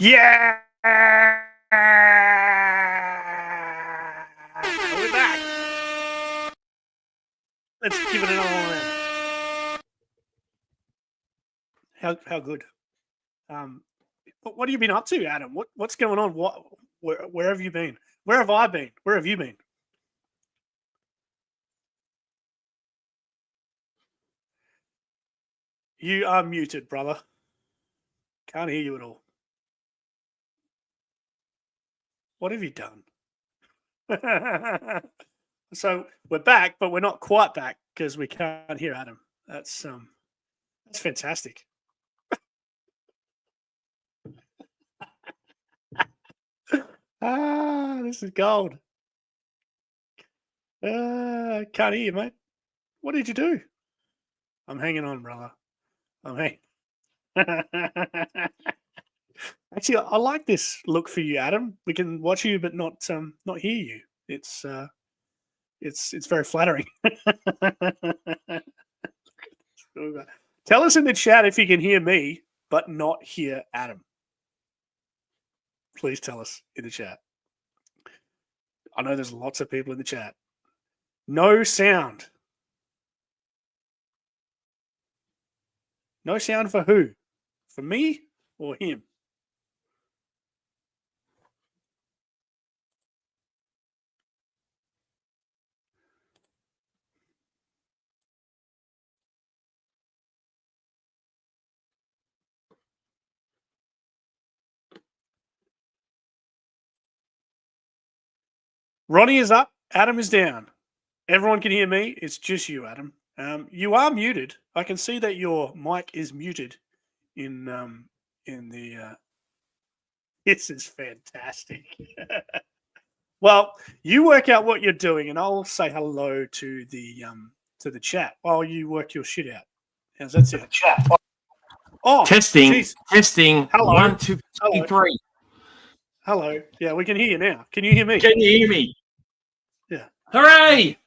Yeah! We're back. Let's give it another one then. How good? What have you been up to, Adam? What's going on? Where have you been? Where have I been? Where have you been? You are muted, brother. Can't hear you at all. What have you done? So we're back, but we're not quite back because we can't hear Adam. That's fantastic. This is gold. Can't hear you, mate. What did you do? I'm hanging on, brother. I'm hanging. Actually, I like this look for you, Adam. We can watch you, but not hear you. It's very flattering. Tell us in the chat if you can hear me, but not hear Adam. Please tell us in the chat. I know there's lots of people in the chat. No sound. No sound for who? For me or him? Ronnie is up. Adam is down. Everyone can hear me. It's just you, Adam. You are muted. I can see that your mic is muted in the. This is fantastic. Well, you work out what you're doing, and I'll say hello to the chat while you work your shit out. How's that sound? Chat. Oh, testing. Geez. Hello. 1, 2, 3. Hello. Yeah, we can hear you now. Can you hear me? Can you hear me? Yeah. Hooray!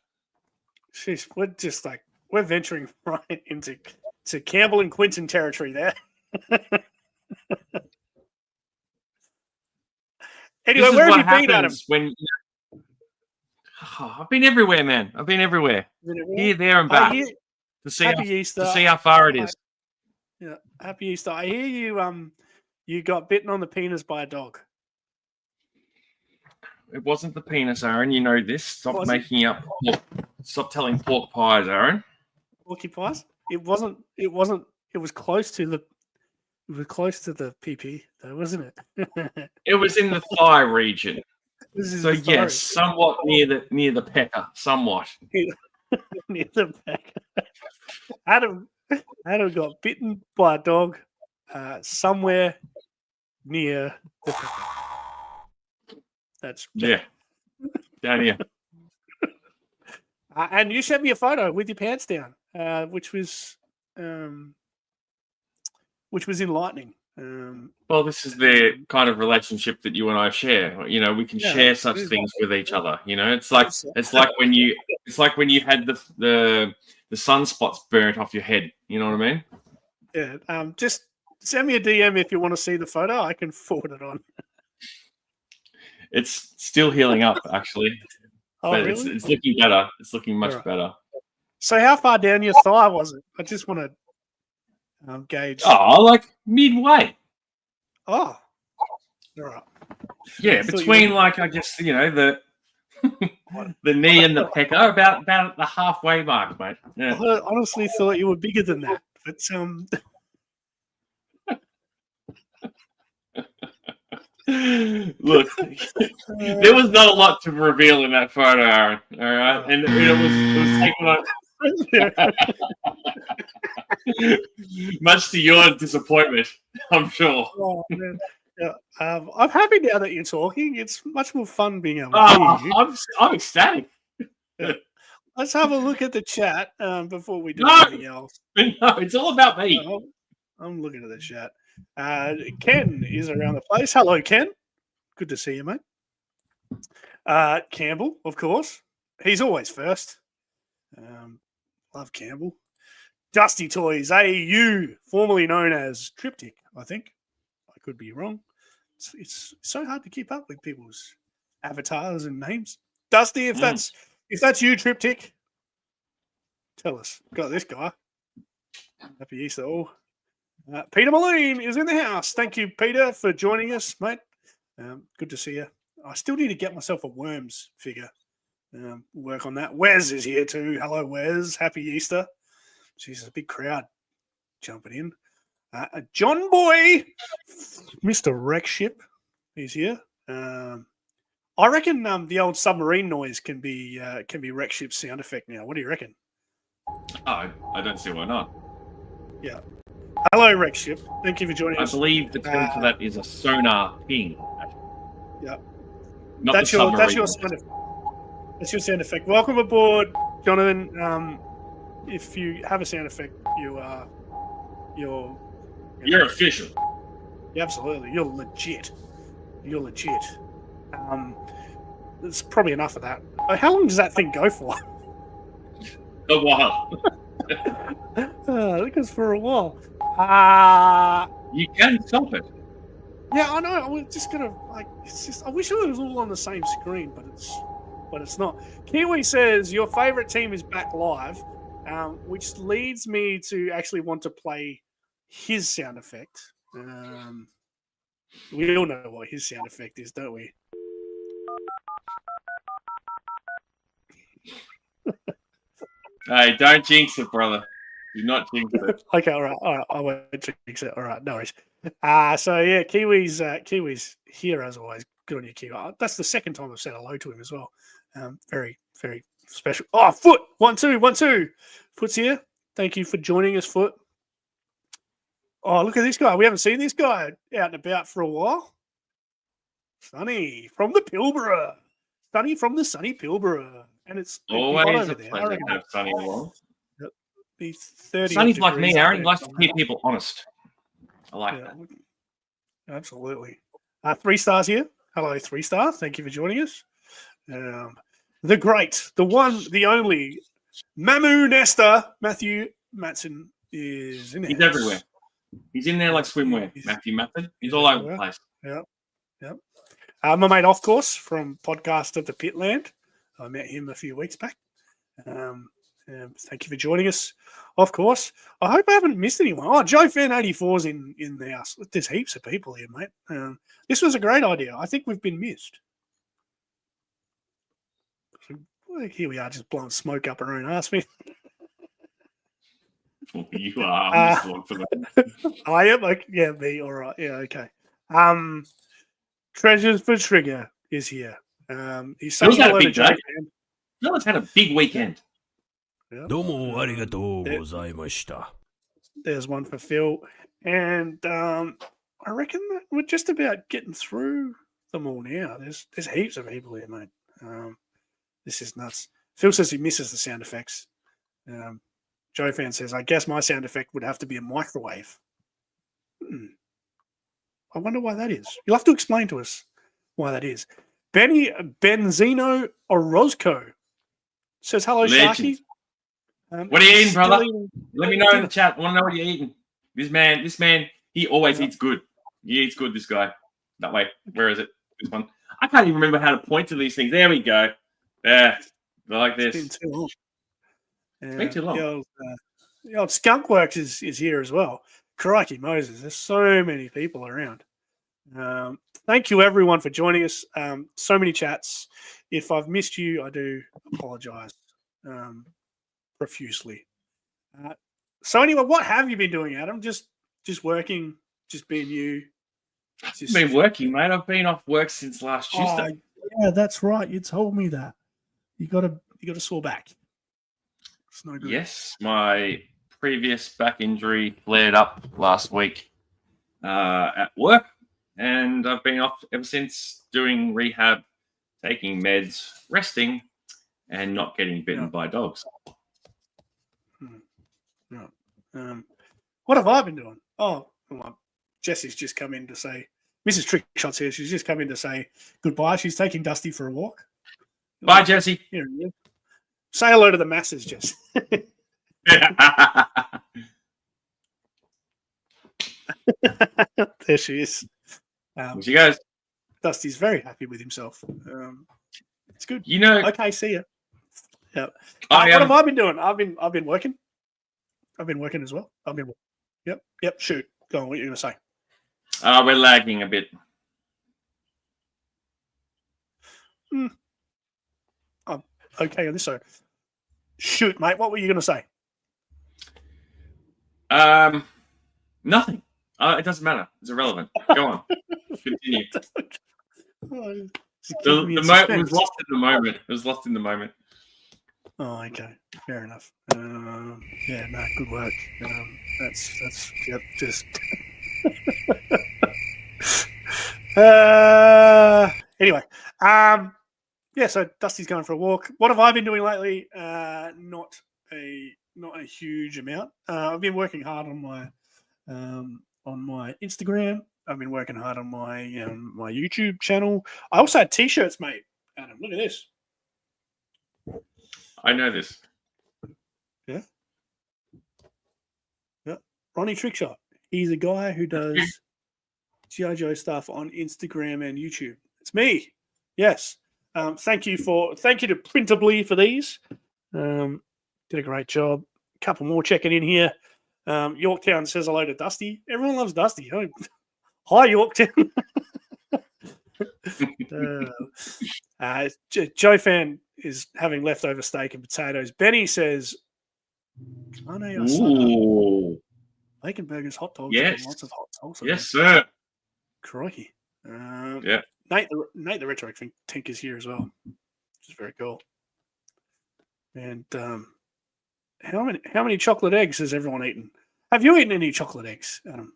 Jeez, we're venturing right into Campbell and Quinton territory there. Anyway, where have you been, Adam? I've been everywhere, man. I've been everywhere. Here, there, and back to see how far it is. Yeah, happy Easter. I hear you got bitten on the penis by a dog. It wasn't the penis, Aaron. You know this. Stop making up. Stop telling pork pies, Aaron. Porky pies? It wasn't. It was close to the. It was close to the PP, though, wasn't it? It was in the thigh region. So yes, somewhat near the pecker, somewhat. Near the pecker. Adam got bitten by a dog somewhere near the pecker. That's down here. And you sent me a photo with your pants down, which was enlightening. Well, this is the kind of relationship that you and I share. You know, we can share such things with each other. You know, it's like when you had the sunspots burnt off your head. You know what I mean? Yeah. Just send me a DM if you want to see the photo. I can forward it on. It's still healing up, actually. Oh, but really? It's looking better. It's looking much better. So how far down your thigh was it? I just want to gauge. Oh, like midway. Oh. All right. Yeah, between I guess, the the knee and the pecker, about the halfway mark, mate. Yeah. I honestly thought you were bigger than that, but Look, there was not a lot to reveal in that photo, Aaron. All right, and it was taken much to your disappointment, I'm sure. Oh, man. Yeah, I'm happy now that you're talking. It's much more fun being able to hear you. I'm ecstatic. Yeah. Let's have a look at the chat before we do anything else. No, it's all about me. I'm looking at the chat. Ken is around the place. Hello, Ken. Good to see you, mate. Campbell, of course. He's always first. Love Campbell. Dusty Toys, AU, formerly known as Triptych, I think. I could be wrong. It's so hard to keep up with people's avatars and names. Dusty, if that's you, Triptych, tell us. Got this guy. Happy Easter all. Peter Moline is in the house. Thank you, Peter, for joining us, mate. Good to see you. I still need to get myself a Worms figure. Work on that. Wes is here too. Hello, Wes. Happy Easter. Jesus, a big crowd jumping in. John Boy, Mr. Wreck Ship, he's here. I reckon the old submarine noise can be Wreck Ship's sound effect now. What do you reckon? Oh, I don't see why not. Yeah. Hello, Wreck Ship. Thank you for joining us. I believe the term for that is a sonar ping. Yeah. Not that's the submarine. That's your sound effect. That's your sound effect. Welcome aboard, Jonathan. If you have a sound effect, you're official. Yeah, absolutely. You're legit. There's probably enough of that. How long does that thing go for? A while. It goes for a while. You can stop it. Yeah, I know. I was just gonna It's just. I wish it was all on the same screen, but it's not. Kiwi says your favorite team is back live, which leads me to actually want to play his sound effect. We all know what his sound effect is, don't we? Hey, don't jinx it, brother. Do not jinx it. Okay, all right. I won't jinx it. All right, no worries. So yeah, Kiwi's here as always. Good on you, Kiwi. That's the second time I've said hello to him as well. Very, very special. Oh, Foot 1 2 1 2. Foot's here. Thank you for joining us, Foot. Oh, look at this guy. We haven't seen this guy out and about for a while. Sunny from the Pilbara. Sunny from the sunny Pilbara. And it's always a pleasure to have Sunny along. He's 30. Sunny's like me, Aaron. He likes to keep people honest. I like that. Absolutely. 3 stars here. Hello, 3 stars. Thank you for joining us. The great, the one, the only, Mamu Nesta, Matthew Matson is in there. He's everywhere. He's in there like swimwear, Matthew Matson. He's all over the place. Yep. My mate Off Course from Podcast of the Pitland. I met him a few weeks back. Thank you for joining us, of course. I hope I haven't missed anyone. Oh, Joe Fan 84's in the house. There's heaps of people here, mate. This was a great idea. I think we've been missed. Here we are, just blowing smoke up our own arse, man. You are. I am. Yeah, me. All right. Yeah. Okay. Treasures for Trigger is here. He's saying hello to Joe. Phil's had a big weekend. Yep. There's one for Phil. And I reckon that we're just about getting through them all now. There's heaps of people here, mate. This is nuts. Phil says he misses the sound effects. Joe Fan says, I guess my sound effect would have to be a microwave. I wonder why that is. You'll have to explain to us why that is. Benny Benzino Orozco says, hello, Sharky. What are you eating, brother? Let me know in the chat. I want to know what you're eating. This man, he always eats good. He eats good, this guy. That way. Where is it? This one. I can't even remember how to point to these things. There we go. There. I like this. It's been too long. It's been too long. The old Skunkworks is here as well. Crikey Moses. There's so many people around. Thank you, everyone, for joining us. So many chats. If I've missed you, I do apologize profusely. So anyway, what have you been doing, Adam? Just working, just being you. I've been working, mate. I've been off work since last Tuesday. Yeah, that's right. You told me that. You got a sore back. It's no good. Yes, my previous back injury flared up last week at work, and I've been off ever since, doing rehab, taking meds, resting, and not getting bitten by dogs. What have I been doing? Oh, well, Jessie's just come in to say, Mrs. Trickshot's here. She's just come in to say goodbye. She's taking Dusty for a walk. Bye, Jessie. Here, say hello to the masses, Jess. There she is. She goes. Dusty's very happy with himself. It's good. You know. Okay, see ya. Yeah. What have I been doing? I've been working. I've been working as well. Yep. Shoot. Go on. What are you going to say? We're lagging a bit. Okay on this side. Shoot, mate. What were you going to say? Nothing. It doesn't matter. It's irrelevant. Go on. Continue. The moment was lost in the moment. It was lost in the moment. Oh, okay. Fair enough. Yeah, no, good work. That's yep, just anyway. Yeah, so Dusty's going for a walk. What have I been doing lately? Not a huge amount. I've been working hard on my Instagram. I've been working hard on my my YouTube channel. I also had t-shirts made. Adam, look at this. I know this. Yeah. Ronnie Trickshot. He's a guy who does g.i.joe stuff on Instagram and YouTube. It's me. Yes. Thank you to Printably for these. Did a great job. A couple more checking in here. Yorktown says hello to Dusty. Everyone loves Dusty. Hi, Yorktown. Joe Fan is having leftover steak and potatoes. Benny says, I know you're bacon burgers, hot dogs, and lots of hot dogs. Yes, sir. Crikey. Yeah. Nate the Retro Tink is here as well, which is very cool. And how many chocolate eggs has everyone eaten? Have you eaten any chocolate eggs, Adam?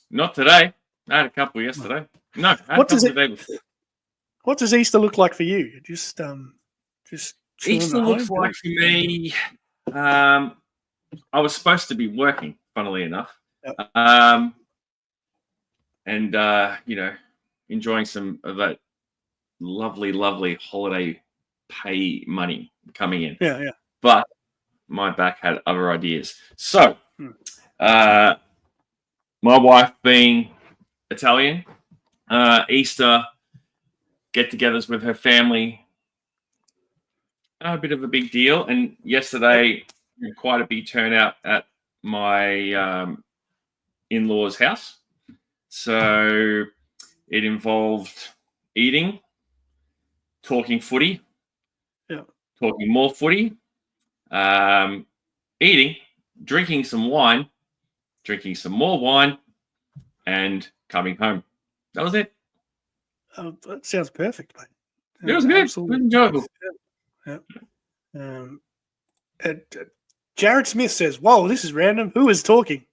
Not today. I had a couple yesterday. No, I had a couple the day before. What does Easter look like for you? Just Easter looks like for me. I was supposed to be working, funnily enough, and enjoying some of that lovely holiday pay money coming in. Yeah. But my back had other ideas. So, my wife being Italian, Easter get-togethers with her family, a bit of a big deal. And yesterday, quite a big turnout at my in-laws' house. So it involved eating, talking footy, talking more footy, eating, drinking some wine, drinking some more wine, and coming home. That was it. That sounds perfect, mate. It was good. It was enjoyable. Yeah. Jared Smith says, "Whoa, this is random. Who is talking?"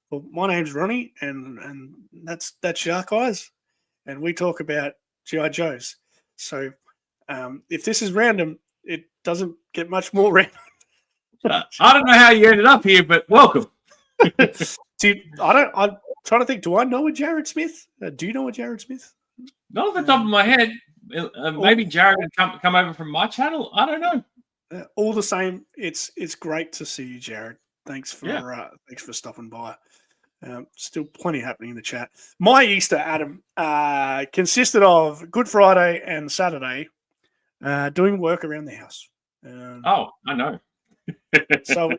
Well, my name's Ronnie, and that's Shark Eyes, and we talk about G.I. Joes. So, if this is random, it doesn't get much more random. I don't know how you ended up here, but welcome. I'm trying to think. Do I know a Jared Smith? Do you know a Jared Smith? Not off the top of my head. Maybe Jared would come over from my channel. I don't know. All the same, it's great to see you, Jared. Thanks for stopping by. Still plenty happening in the chat. My Easter, Adam, consisted of Good Friday and Saturday doing work around the house. I know. So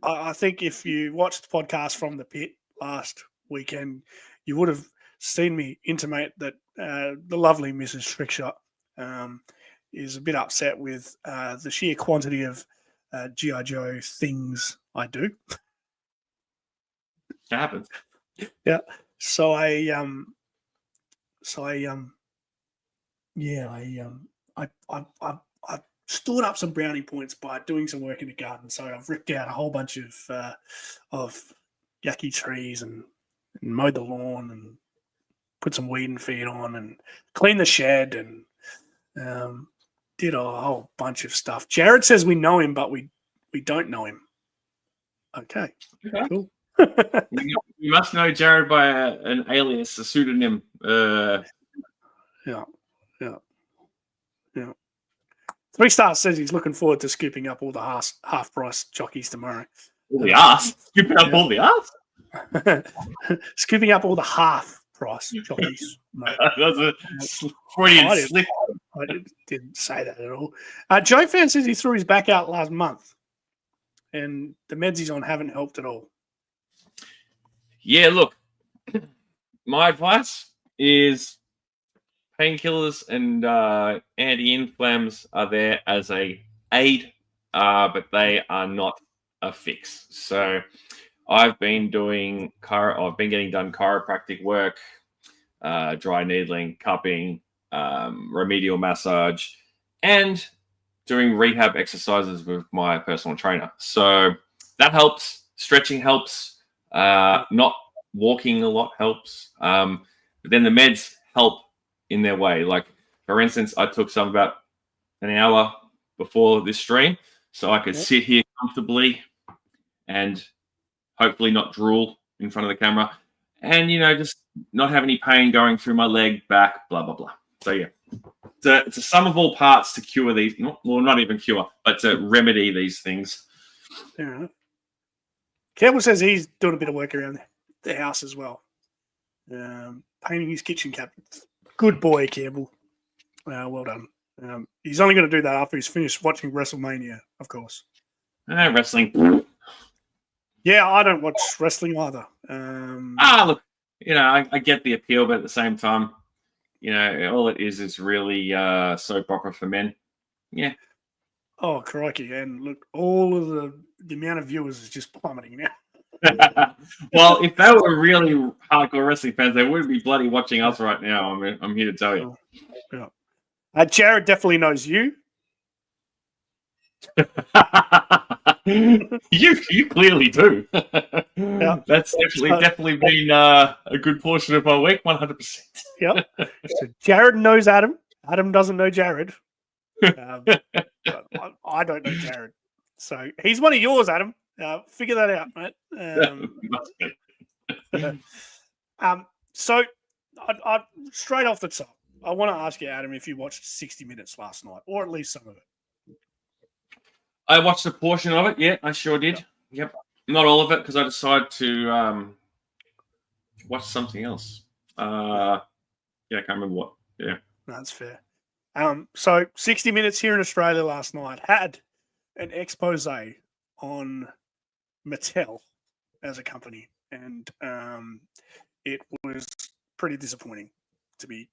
I think if you watched the podcast from the pit last weekend, you would have seen me intimate that the lovely Mrs. Trickshot is a bit upset with the sheer quantity of G.I. Joe things I do. That happens. Yeah. So I stored up some brownie points by doing some work in the garden. So I've ripped out a whole bunch of yucky trees and mowed the lawn and put some weed and feed on and cleaned the shed and did a whole bunch of stuff. Jared says we know him, but we don't know him. Okay. Cool. You must know Jared by an alias, a pseudonym. Yeah. 3 Stars says he's looking forward to scooping up all the half price jockeys tomorrow. All the ass? Scooping up all the ass? Scooping up all the half price jockeys, mate. That's a Freudian slip. I didn't say that at all. Joe Fan says he threw his back out last month, and the meds he's on haven't helped at all. Yeah, look, my advice is painkillers and anti-inflams are there as a aid, but they are not a fix. So I've been getting done chiropractic work, dry needling, cupping, remedial massage, and doing rehab exercises with my personal trainer. So that helps. Stretching helps. Not walking a lot helps. But then the meds help in their way. Like, for instance, I took some about an hour before this stream so I could sit here comfortably and hopefully not drool in front of the camera and, just not have any pain going through my leg, back, blah, blah, blah. So, yeah, it's a sum of all parts to cure these, not even cure, but to remedy these things. Fair enough. Campbell says he's doing a bit of work around the house as well. Painting his kitchen cabinets. Good boy, Campbell. Well done. He's only going to do that after he's finished watching WrestleMania, of course. Wrestling. Yeah, I don't watch wrestling either. Look, I get the appeal, but at the same time, all it is really soap opera for men. Yeah. Oh, crikey. And look, all of the amount of viewers is just plummeting now. Well, if they were really hardcore wrestling fans, they wouldn't be bloody watching us right now. I'm here to tell you. Yeah. Jared definitely knows you. you clearly do. Yeah. That's definitely been a good portion of my week, 100%. Yeah. So Jared knows Adam. Adam doesn't know Jared. But I don't know Jared. So he's one of yours, Adam. Figure that out, mate. So I straight off the top, I want to ask you, Adam, if you watched 60 Minutes last night, or at least some of it. I watched a portion of it. Yeah, I sure did. Yep. Not all of it, because I decided to watch something else. I can't remember what. Yeah. That's fair. So 60 Minutes here in Australia last night had an expose on Mattel as a company, and it was pretty disappointing, to be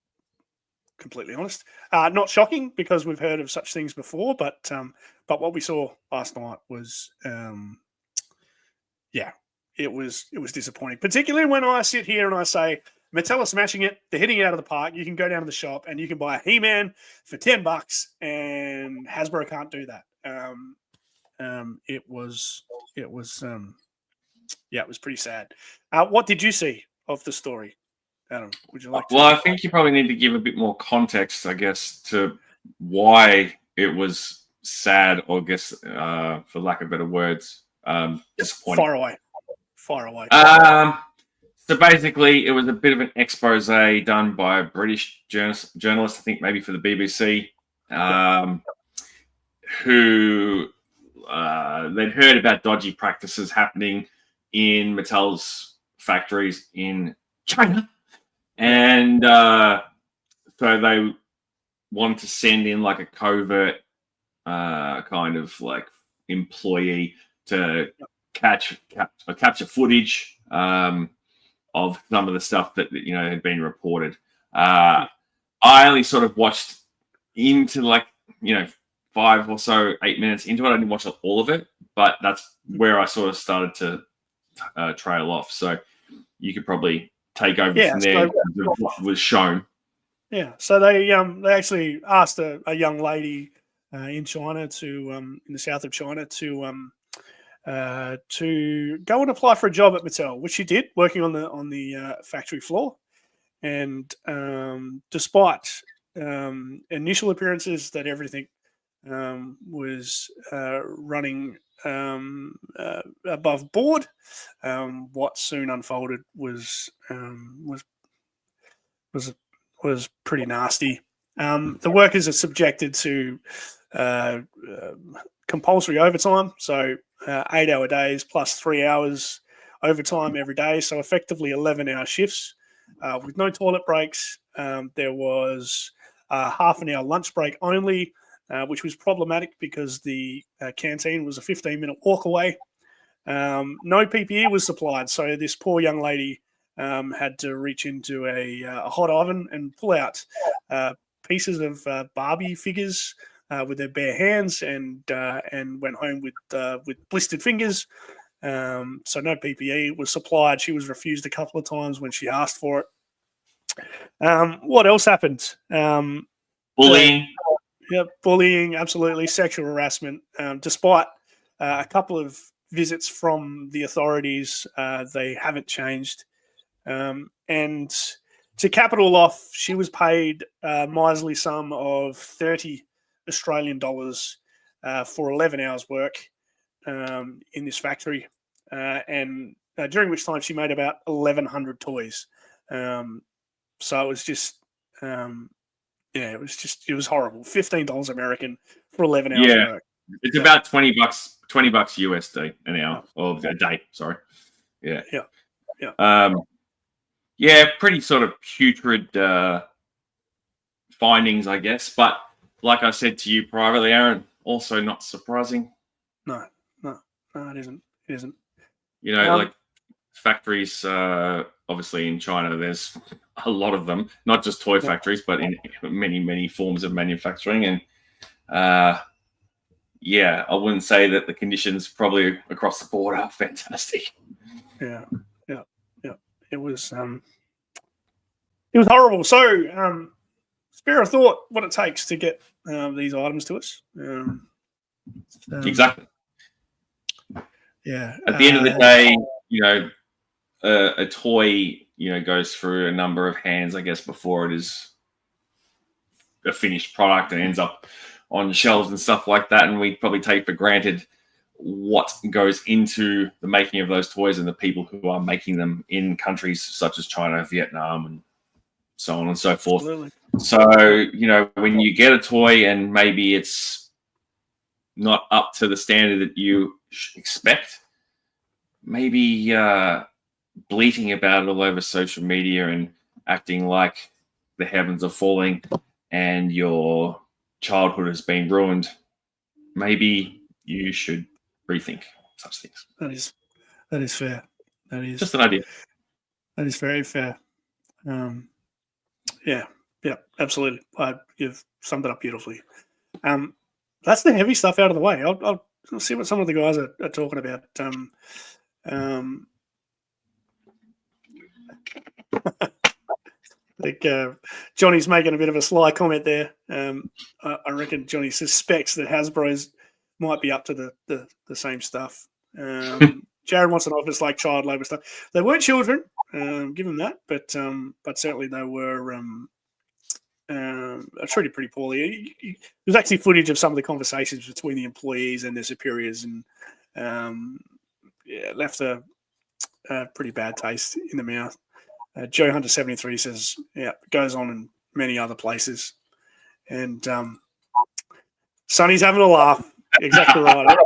completely honest. Not shocking, because we've heard of such things before, but what we saw last night was it was disappointing, particularly when I sit here and I say Mattel are smashing it, they're hitting it out of the park. You can go down to the shop and you can buy a He-Man for $10, and Hasbro can't do that. It was pretty sad. What did you see of the story, Adam? Would you like to? Well, I think you probably need to give a bit more context, I guess, to why it was sad, or for lack of better words, disappointing. Far away. So basically, it was a bit of an expose done by a British journalist, I think maybe for the BBC, who they'd heard about dodgy practices happening in Mattel's factories in China. And so they wanted to send in like a covert kind of like employee to capture footage of some of the stuff that had been reported. I only sort of watched into 5 or so 8 minutes into it. I didn't watch all of it, but that's where I sort of started to trail off. So you could probably take over from there. What was shown. Yeah, so they actually asked a young lady in China in the south of China to go and apply for a job at Mattel, which she did, working on the factory floor. And despite initial appearances that everything was running above board, what soon unfolded was pretty nasty. The workers are subjected to compulsory overtime, so 8-hour days plus 3 hours overtime every day, so effectively 11-hour shifts. with no toilet breaks. There was half an hour lunch break only, which was problematic because the canteen was a 15-minute walk away. No PPE was supplied, so this poor young lady had to reach into a hot oven and pull out pieces of Barbie figures with their bare hands, and went home with blistered fingers. So no PPE was supplied. She was refused a couple of times when she asked for it. What else happened? Bullying. Bullying, absolutely. Sexual harassment. Despite a couple of visits from the authorities, they haven't changed. And to cap it all off, she was paid a miserly sum of 30 Australian dollars for 11 hours work in this factory, and during which time she made about 1,100 toys. So it was just, it was horrible. $15 American for 11 hours work. It's about $20 USD an hour or a day. Sorry. Yeah. Pretty sort of putrid findings, I guess. But like I said to you privately, Aaron, also not surprising. No, it isn't. It isn't. Like factories, obviously in China, there's a lot of them, not just toy factories, but in many, many forms of manufacturing. And I wouldn't say that the conditions probably across the board are fantastic. Yeah. It was horrible. So, spare a thought what it takes to get these items to us. Exactly. Yeah. At the end of the day, a toy, goes through a number of hands, I guess, before it is a finished product and ends up on shelves and stuff like that. And we probably take for granted what goes into the making of those toys and the people who are making them in countries such as China, Vietnam, and so on and so forth. Absolutely. So, when you get a toy and maybe it's not up to the standard that you expect, maybe bleating about it all over social media and acting like the heavens are falling and your childhood has been ruined, maybe you should rethink such things. That is fair. That is just an idea. That is very fair. Absolutely. You've summed it up beautifully. That's the heavy stuff out of the way. I'll see what some of the guys are talking about. Johnny's making a bit of a sly comment there. I reckon Johnny suspects that Hasbro's might be up to the same stuff. Jared wants to know if it's like child labour stuff. They weren't children, give them that, but certainly they were treated pretty poorly. There's actually footage of some of the conversations between the employees and their superiors, and left a pretty bad taste in the mouth. Joe Hunter 73 says, it goes on in many other places. And Sonny's having a laugh. Exactly right.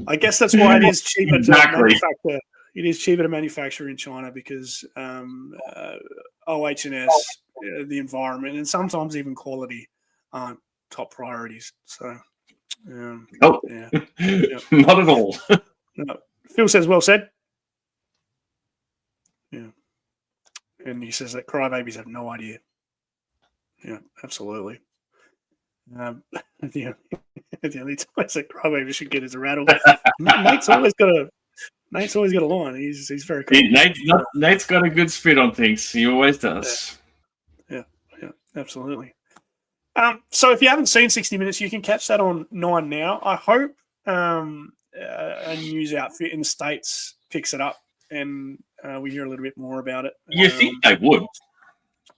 I guess that's why it is cheaper to manufacture. It is cheaper to manufacture in China because OH&S, the environment, and sometimes even quality aren't top priorities. So, not at all. No. Phil says, well said. Yeah. And he says that crybabies have no idea. Yeah, absolutely. The only times that crybabies should get is a rattle. Nate's always got a line. He's very cool. Nate's got a good spin on things. He always does. Yeah, absolutely. So if you haven't seen 60 Minutes, you can catch that on 9 now. I hope a news outfit in the States picks it up and we hear a little bit more about it. You think they would?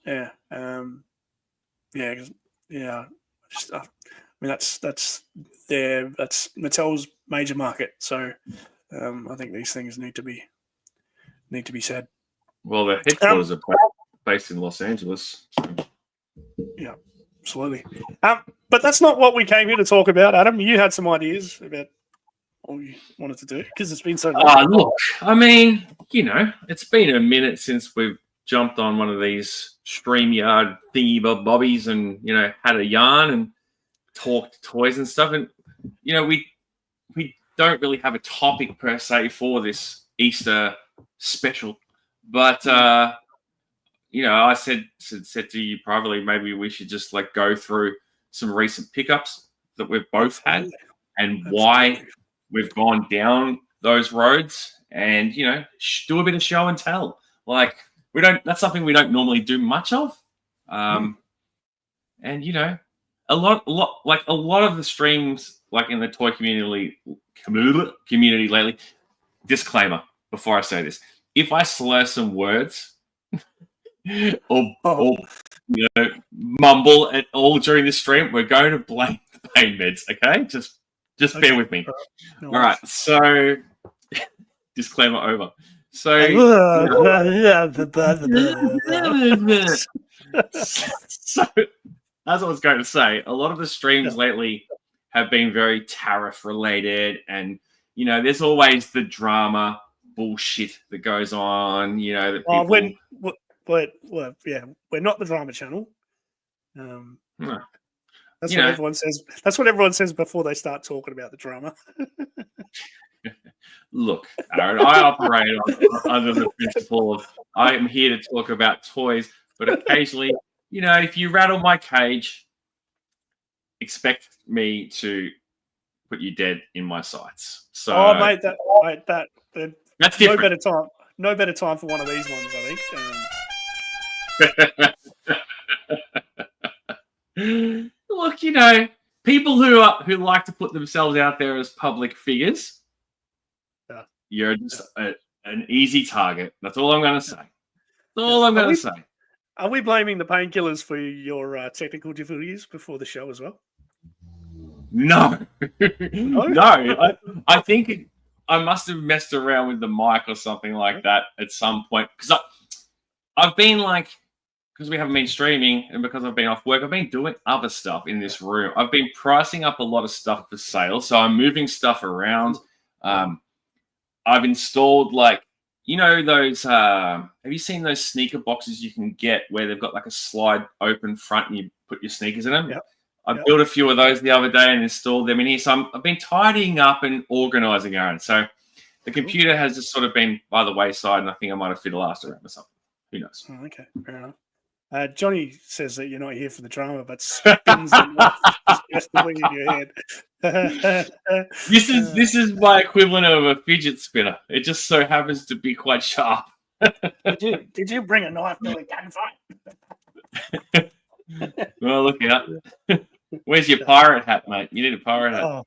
Yeah. That's Mattel's major market. So I think these things need to be said. Well, the headquarters are based in Los Angeles. Yeah, absolutely. But that's not what we came here to talk about, Adam. You had some ideas about what you wanted to do because it's been so long. Look, I mean, it's been a minute since we've jumped on one of these StreamYard thingy bobbies and, had a yarn and talked toys and stuff. And, we don't really have a topic per se for this Easter special. But, I said to you privately, maybe we should just go through some recent pickups that we've both had and why we've gone down those roads and, do a bit of show and tell. That's something we don't normally do much of. And, a lot of the streams, in the toy community lately, disclaimer before I say this, if I slur some words or mumble at all during the stream, we're going to blame the pain meds, okay? Just bear with me. All right, so disclaimer over. So, so as I was going to say, a lot of the streams lately have been very tariff related, and there's always the drama bullshit that goes on. That people... we're not the drama channel. No. That's what everyone says. That's what everyone says before they start talking about the drama. Look, Aaron, I operate under the principle of I am here to talk about toys, but occasionally, if you rattle my cage, expect me to put you dead in my sights. So, mate, that's different. No better time for one of these ones, I think. Look, people who like to put themselves out there as public figures, you're just an easy target. That's all I'm going to say. That's all I'm going to say. Are we blaming the painkillers for your technical difficulties before the show as well? No. No. I think I must have messed around with the mic or something like that at some point. Because I've been because we haven't been streaming and because I've been off work, I've been doing other stuff in this room. I've been pricing up a lot of stuff for sale. So I'm moving stuff around. I've installed those, have you seen those sneaker boxes you can get where they've got a slide open front and you put your sneakers in them? Yep. I built a few of those the other day and installed them in here. So I've been tidying up and organizing, Aaron. So the computer has just sort of been by the wayside, and I think I might have fiddled last around or something. Who knows? Oh, okay, fair enough. Johnny says that you're not here for the drama, but spins them suggestively in your head. This is my equivalent of a fidget spinner. It just so happens to be quite sharp. Did you bring a knife to a gunfight? Well, look out. Where's your pirate hat, mate? You need a pirate hat. Oh,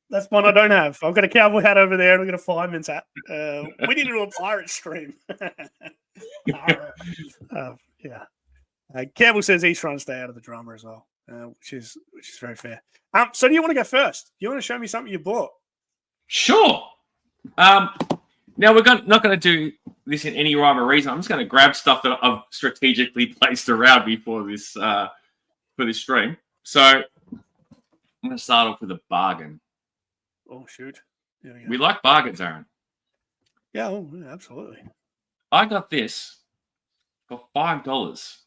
that's one I don't have. I've got a cowboy hat over there and I've got a fireman's hat. We need to do a pirate stream. Campbell says he's trying to stay out of the drama as well, which is very fair. So do you want to go first? Do you want to show me something you bought? Sure. Now we're not going to do this in any rhyme or reason. I'm just going to grab stuff that I've strategically placed around me for this stream. So I'm going to start off with a bargain. Oh shoot! We like bargains, Aaron. Yeah, absolutely. I got this for $5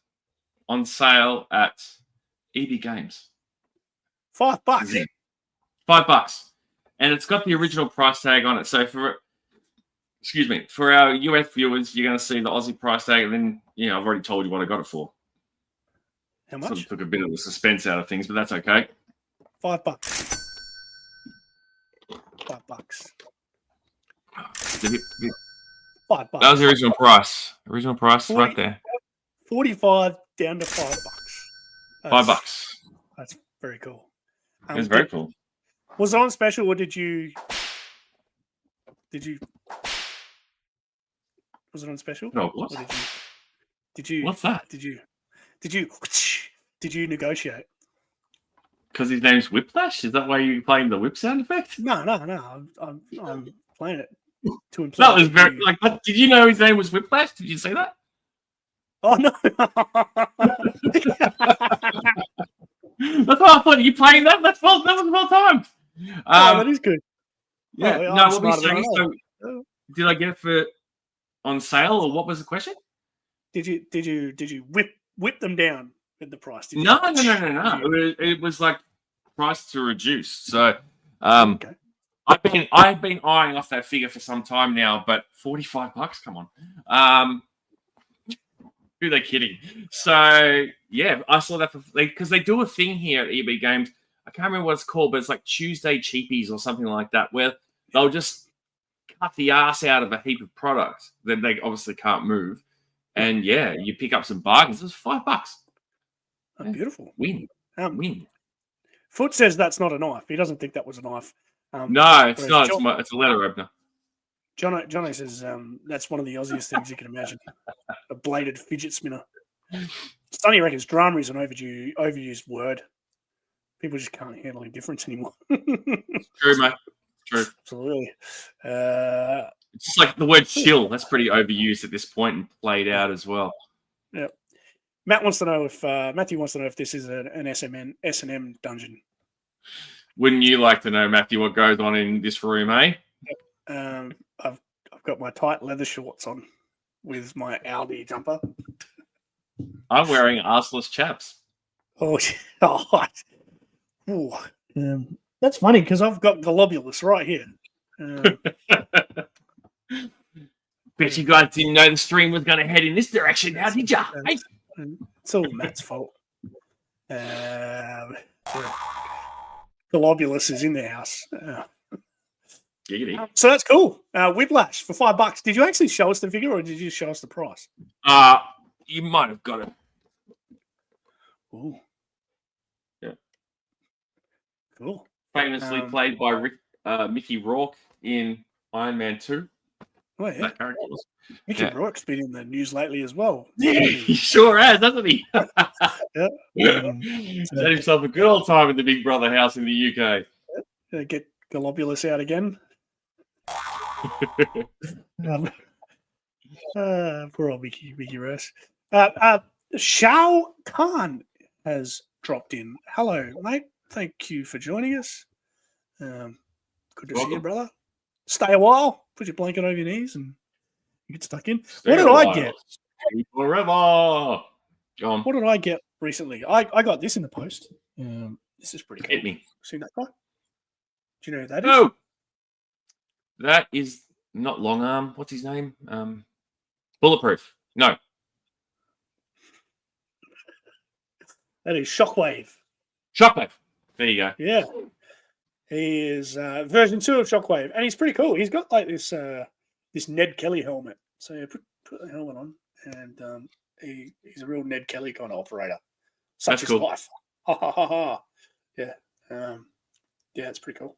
on sale at EB Games. $5. $5, and it's got the original price tag on it. So for our US viewers, you're going to see the Aussie price tag, and then I've already told you what I got it for. How much? Sort of took a bit of the suspense out of things, but that's okay. $5. $5. $5. That was the original price. Original price 40, right there. 45 down to $5. $5. That's very cool. It's very cool. Was it on special, or did you? Was it on special? No, what? Did you? What's that? Did you negotiate? Because his name's Whiplash? Is that why you're playing the whip sound effect? No. I'm playing it to imply. That was very did you know his name was Whiplash? Did you see that? Oh no. That's why I thought you playing that. That was well timed. That is good. Yeah. Oh, no, what we saying? So, did I get it for on sale, or what was the question? Did you whip them down with the price? No. It was like price to reduce. So, Okay. I've been eyeing off that figure for some time now, but $45, come on. Who are they kidding? So yeah, I saw that because they do a thing here at EB Games. I can't remember what it's called, but it's like Tuesday cheapies or something like that, where they'll just cut the ass out of a heap of products that they obviously can't move, and yeah, you pick up some bargains. It's $5. Oh, beautiful. Win. Win. Foot says that's not a knife. He doesn't think that was a knife. No, it's not. It's a letter opener. Jono says that's one of the Aussiest things you can imagine. A bladed fidget spinner. Sonny reckons drama is an overused word. People just can't handle indifference anymore. True, mate. True. Absolutely. It's just like the word chill. That's pretty overused at this point and played out as well. Yeah. Matthew wants to know if this is an S&M dungeon. Wouldn't you like to know, Matthew, what goes on in this room, eh? I've got my tight leather shorts on with my Aldi jumper. I'm wearing arseless chaps. That's funny because I've got globulus right here. Bet you guys didn't know the stream was going to head in this direction now, did ya? Hey? It's all Matt's fault. Globulus is in the house. So that's cool. Whiplash for $5. Did you actually show us the figure, or did you show us the price? You might have got it. Ooh. Yeah. Cool. Famously played by Mickey Rourke in Iron Man 2. Oh, yeah. Mickey Rourke's been in the news lately as well. Yeah, he sure has, hasn't he? Yeah. He's had himself a good old time in the Big Brother house in the UK. Get globulus out again. Poor old Mickey Rourke. Shao Khan has dropped in. Hello, mate. Thank you for joining us. Good to see you, brother. Stay a while. Put your blanket over your knees and get stuck in. What did I get? Forever. Go on. What did I get recently? I got this in the post. This is pretty cool. Hit me. Seen that guy? Do you know who that is? Oh, that is not Long Arm. What's his name? Bulletproof. No. That is Shockwave. Shockwave. There you go. Yeah. He is version 2 of Shockwave, and he's pretty cool. He's got like this Ned Kelly helmet. So you put the helmet on, and he's a real Ned Kelly kind of operator. Such is life. Ha ha ha ha. Yeah. Yeah, it's pretty cool.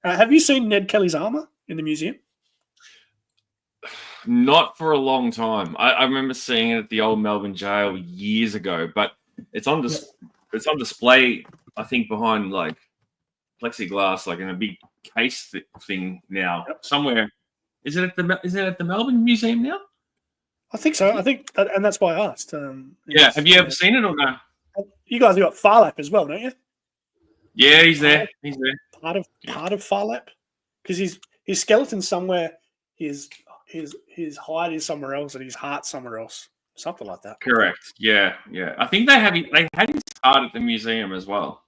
Have you seen Ned Kelly's armor in the museum? Not for a long time. I remember seeing it at the old Melbourne jail years ago, but it's on it's on display, I think, behind like plexiglass, like in a big case thing now. Yep. Somewhere. Is it at the Melbourne Museum now? I think so. I think, and that's why I asked. Yeah. Have you ever seen it or no? You guys have got Farlap as well, don't you? Yeah, he's there. He's there. Part of Farlap, because his skeleton somewhere, his hide is somewhere else, and his heart somewhere else, something like that. Correct. Yeah, yeah. I think they had his heart at the museum as well.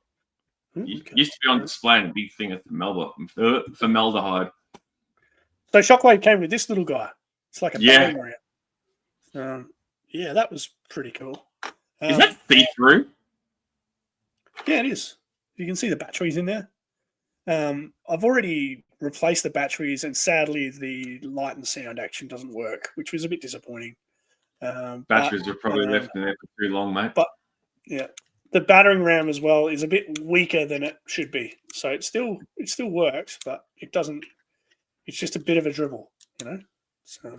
Okay. Used to be on display in a big thing at the formaldehyde. So Shockwave came with this little guy. It's like a batting ram. Yeah, that was pretty cool. Is that see-through? Yeah, it is. You can see the batteries in there. I've already replaced the batteries, and sadly, the light and sound action doesn't work, which was a bit disappointing. Batteries are probably left in there for too long, mate. But yeah, the battering ram as well is a bit weaker than it should be. So it still works, but it doesn't. It's just a bit of a dribble, you know. So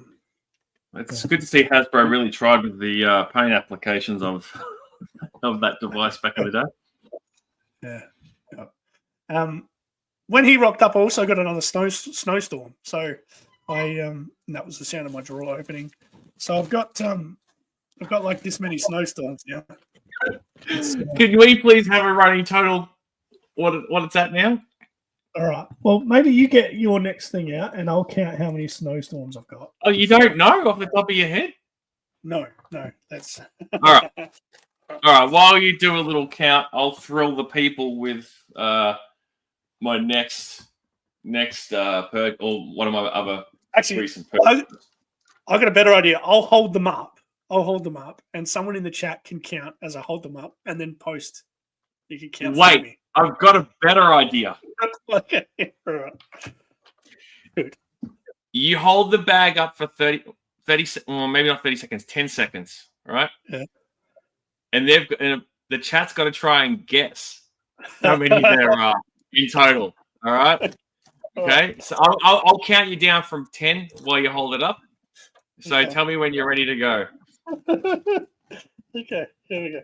it's good to see Hasbro really tried with the paint applications of that device back in the day. Yeah. When he rocked up, I also got another snowstorm. So that was the sound of my drawer opening. So I've got like this many snowstorms now. Could we please have a running total? What it's at now? All right. Well, maybe you get your next thing out, and I'll count how many snowstorms I've got. Oh, you don't know off the top of your head? No, that's all right. All right. While you do a little count, I'll thrill the people with my next perk or one of my other recent perks. I got a better idea. I'll hold them up, and someone in the chat can count as I hold them up, and then post. You can count. Wait, me. I've got a better idea. Okay, all right. Good. You hold the bag up for 30 well, maybe not 30 seconds, 10 seconds, all right? Yeah. And the chat's got to try and guess how many there are in total, all right? Okay, so I'll count you down from 10 while you hold it up. So tell me when you're ready to go. Okay, here we go.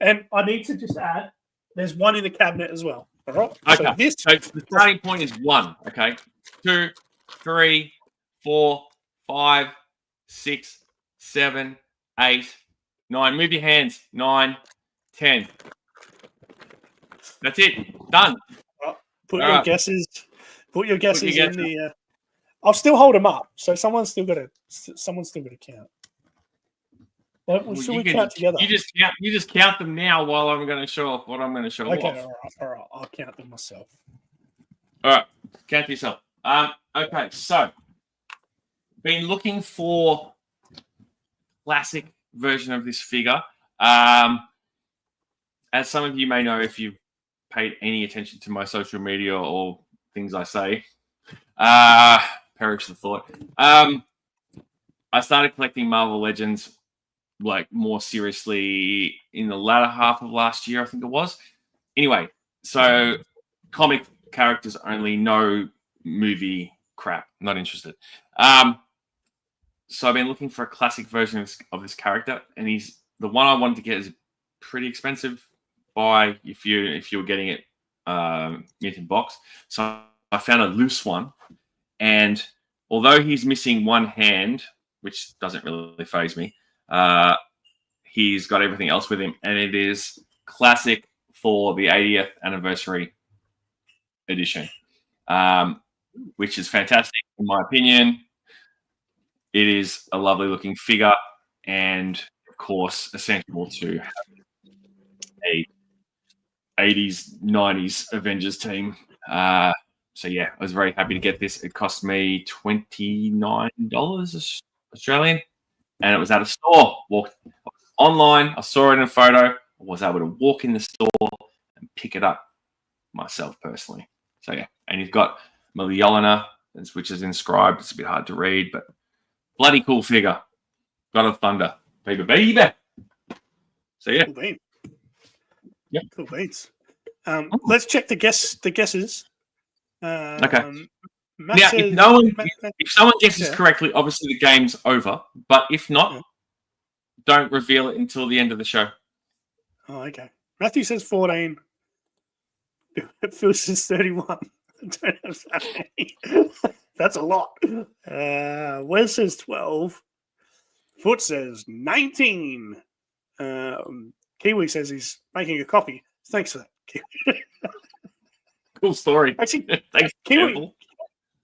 And I need to just add, there's one in the cabinet as well. All right. Okay. So the starting point is 1. Okay. 2, 3, 4, 5, 6, 7, 8, 9. Move your hands. 9, 10. That's it. Done. Put your guesses in the. I'll still hold them up, so someone's still got to count. Well, should we count together? You just count them now while I'm going to show off what I'm going to show off. Okay, all right. I'll count them myself. All right, count yourself. Okay, so been looking for classic version of this figure. As some of you may know, if you've paid any attention to my social media or things I say, perish the thought. I started collecting Marvel Legends like more seriously in the latter half of last year, I think it was. Anyway, so comic characters only, no movie crap. Not interested. So I've been looking for a classic version of this character, and the one I wanted to get is pretty expensive. Buy if you were getting it mint in box. So I found a loose one, and although he's missing one hand, which doesn't really faze me, he's got everything else with him, and it is classic for the 80th anniversary edition, which is fantastic in my opinion. It is a lovely looking figure, and of course, essential to have a 80s, 90s Avengers team. So yeah, I was very happy to get this. It cost me $29 Australian, and it was at a store. Walked online, I saw it in a photo. I was able to walk in the store and pick it up myself personally. So yeah, and he's got Mjolnir, which is inscribed. It's a bit hard to read, but bloody cool figure. God of Thunder, baby. So yeah, cool bean. Yep. Cool beans. Let's check the guesses. Okay. Now, if someone guesses correctly, obviously the game's over. But if not, don't reveal it until the end of the show. Oh, okay. Matthew says 14. Phil says 31. I don't have that many. That's a lot. Wes says 12. Foot says 19. Kiwi says he's making a copy. Thanks for that, Kiwi. Cool story. Actually, thanks,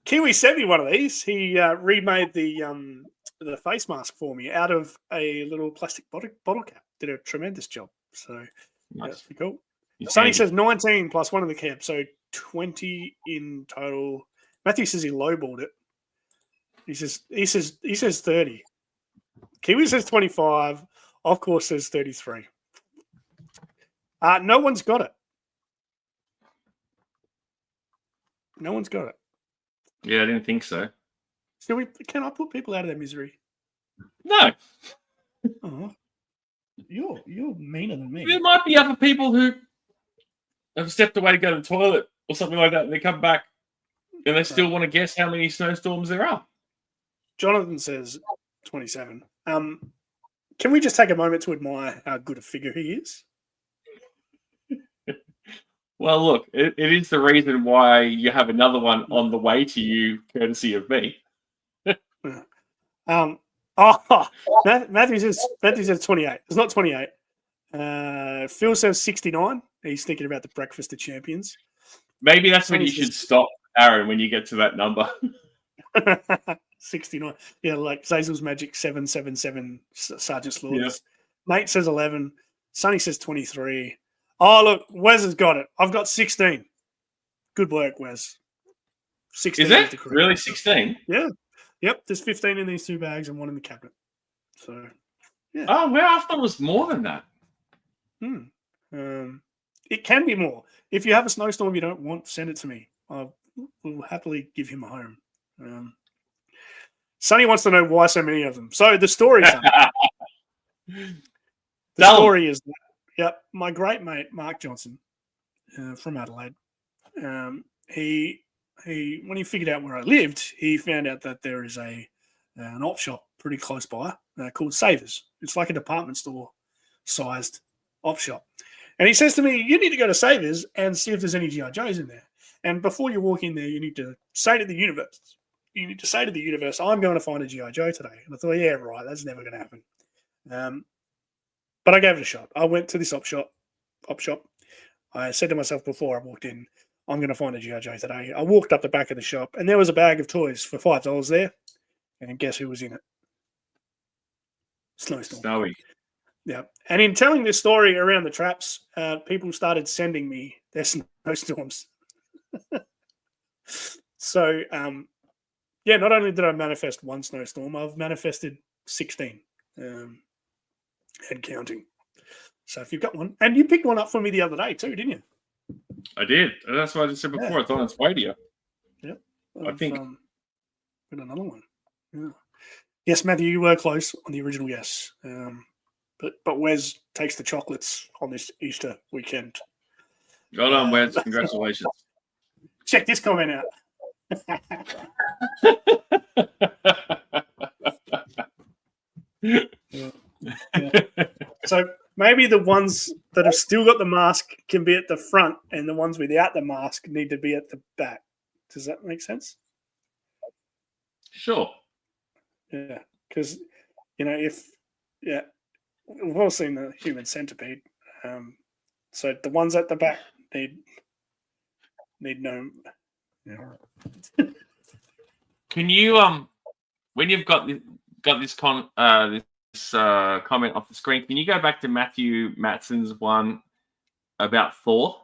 Kiwi sent me one of these. He remade the face mask for me out of a little plastic bottle cap. Did a tremendous job. So nice. That's pretty cool. Sonny says 19 plus one in the cap, so 20 in total. Matthew says he lowballed it. He says 30. Kiwi says 25. Of course, says 33. No one's got it. No one's got it. Yeah, I didn't think so. Can I put people out of their misery? No. Oh, you're meaner than me. There might be other people who have stepped away to go to the toilet or something like that, and they come back and they still want to guess how many snowstorms there are. Jonathan says 27. Can we just take a moment to admire how good a figure he is? Well, look, it is the reason why you have another one on the way to you, courtesy of me. Matthew says 28. It's not 28. Phil says 69. He's thinking about the Breakfast of Champions. Maybe that's when you should stop, Aaron, when you get to that number. 69. Yeah, like Zazel's Magic 777 Sergeant Slaughter. Yeah. Nate says 11. Sonny says 23. Oh, look, Wes has got it. I've got 16. Good work, Wes. 16 Is it the correct really answer. 16? Yeah. Yep, there's 15 in these two bags and one in the cabinet. So, yeah. Oh, well, I thought it was more than that. It can be more. If you have a snowstorm you don't want, send it to me. I will happily give him a home. Sonny wants to know why so many of them. So the story, Sonny. The story is that, yep, my great mate Mark Johnson from Adelaide. He when he figured out where I lived, he found out that there is an op shop pretty close by called Savers. It's like a department store sized op shop. And he says to me, you need to go to Savers and see if there's any G.I.Joes in there. And before you walk in there, you need to say to the universe, I'm going to find a G.I. Joe today. And I thought, yeah, right, that's never going to happen. But I gave it a shot. I went to this op shop. I said to myself before I walked in, I'm going to find a G.I. Joe today. I walked up the back of the shop, and there was a bag of toys for $5 there. And guess who was in it? Snowstorm. Snowy. Yeah. And in telling this story around the traps, people started sending me their snowstorms. So, yeah, not only did I manifest one snowstorm, I've manifested 16 and counting. So if you've got one, and you picked one up for me the other day too, didn't you? I did. And that's what I just said before. Yeah. It's on its way to you. Yep. I think. Got another one. Yeah. Yes, Matthew, you were close on the original yes. But Wes takes the chocolates on this Easter weekend. Well done, Wes. Congratulations. Check this comment out. Yeah. So maybe the ones that have still got the mask can be at the front, and the ones without the mask need to be at the back. Does that make sense? Sure. Yeah, because we've all seen the human centipede. So the ones at the back need no. Yeah. Can you when you've got this comment off the screen, can you go back to Matthew Matson's one about Thor?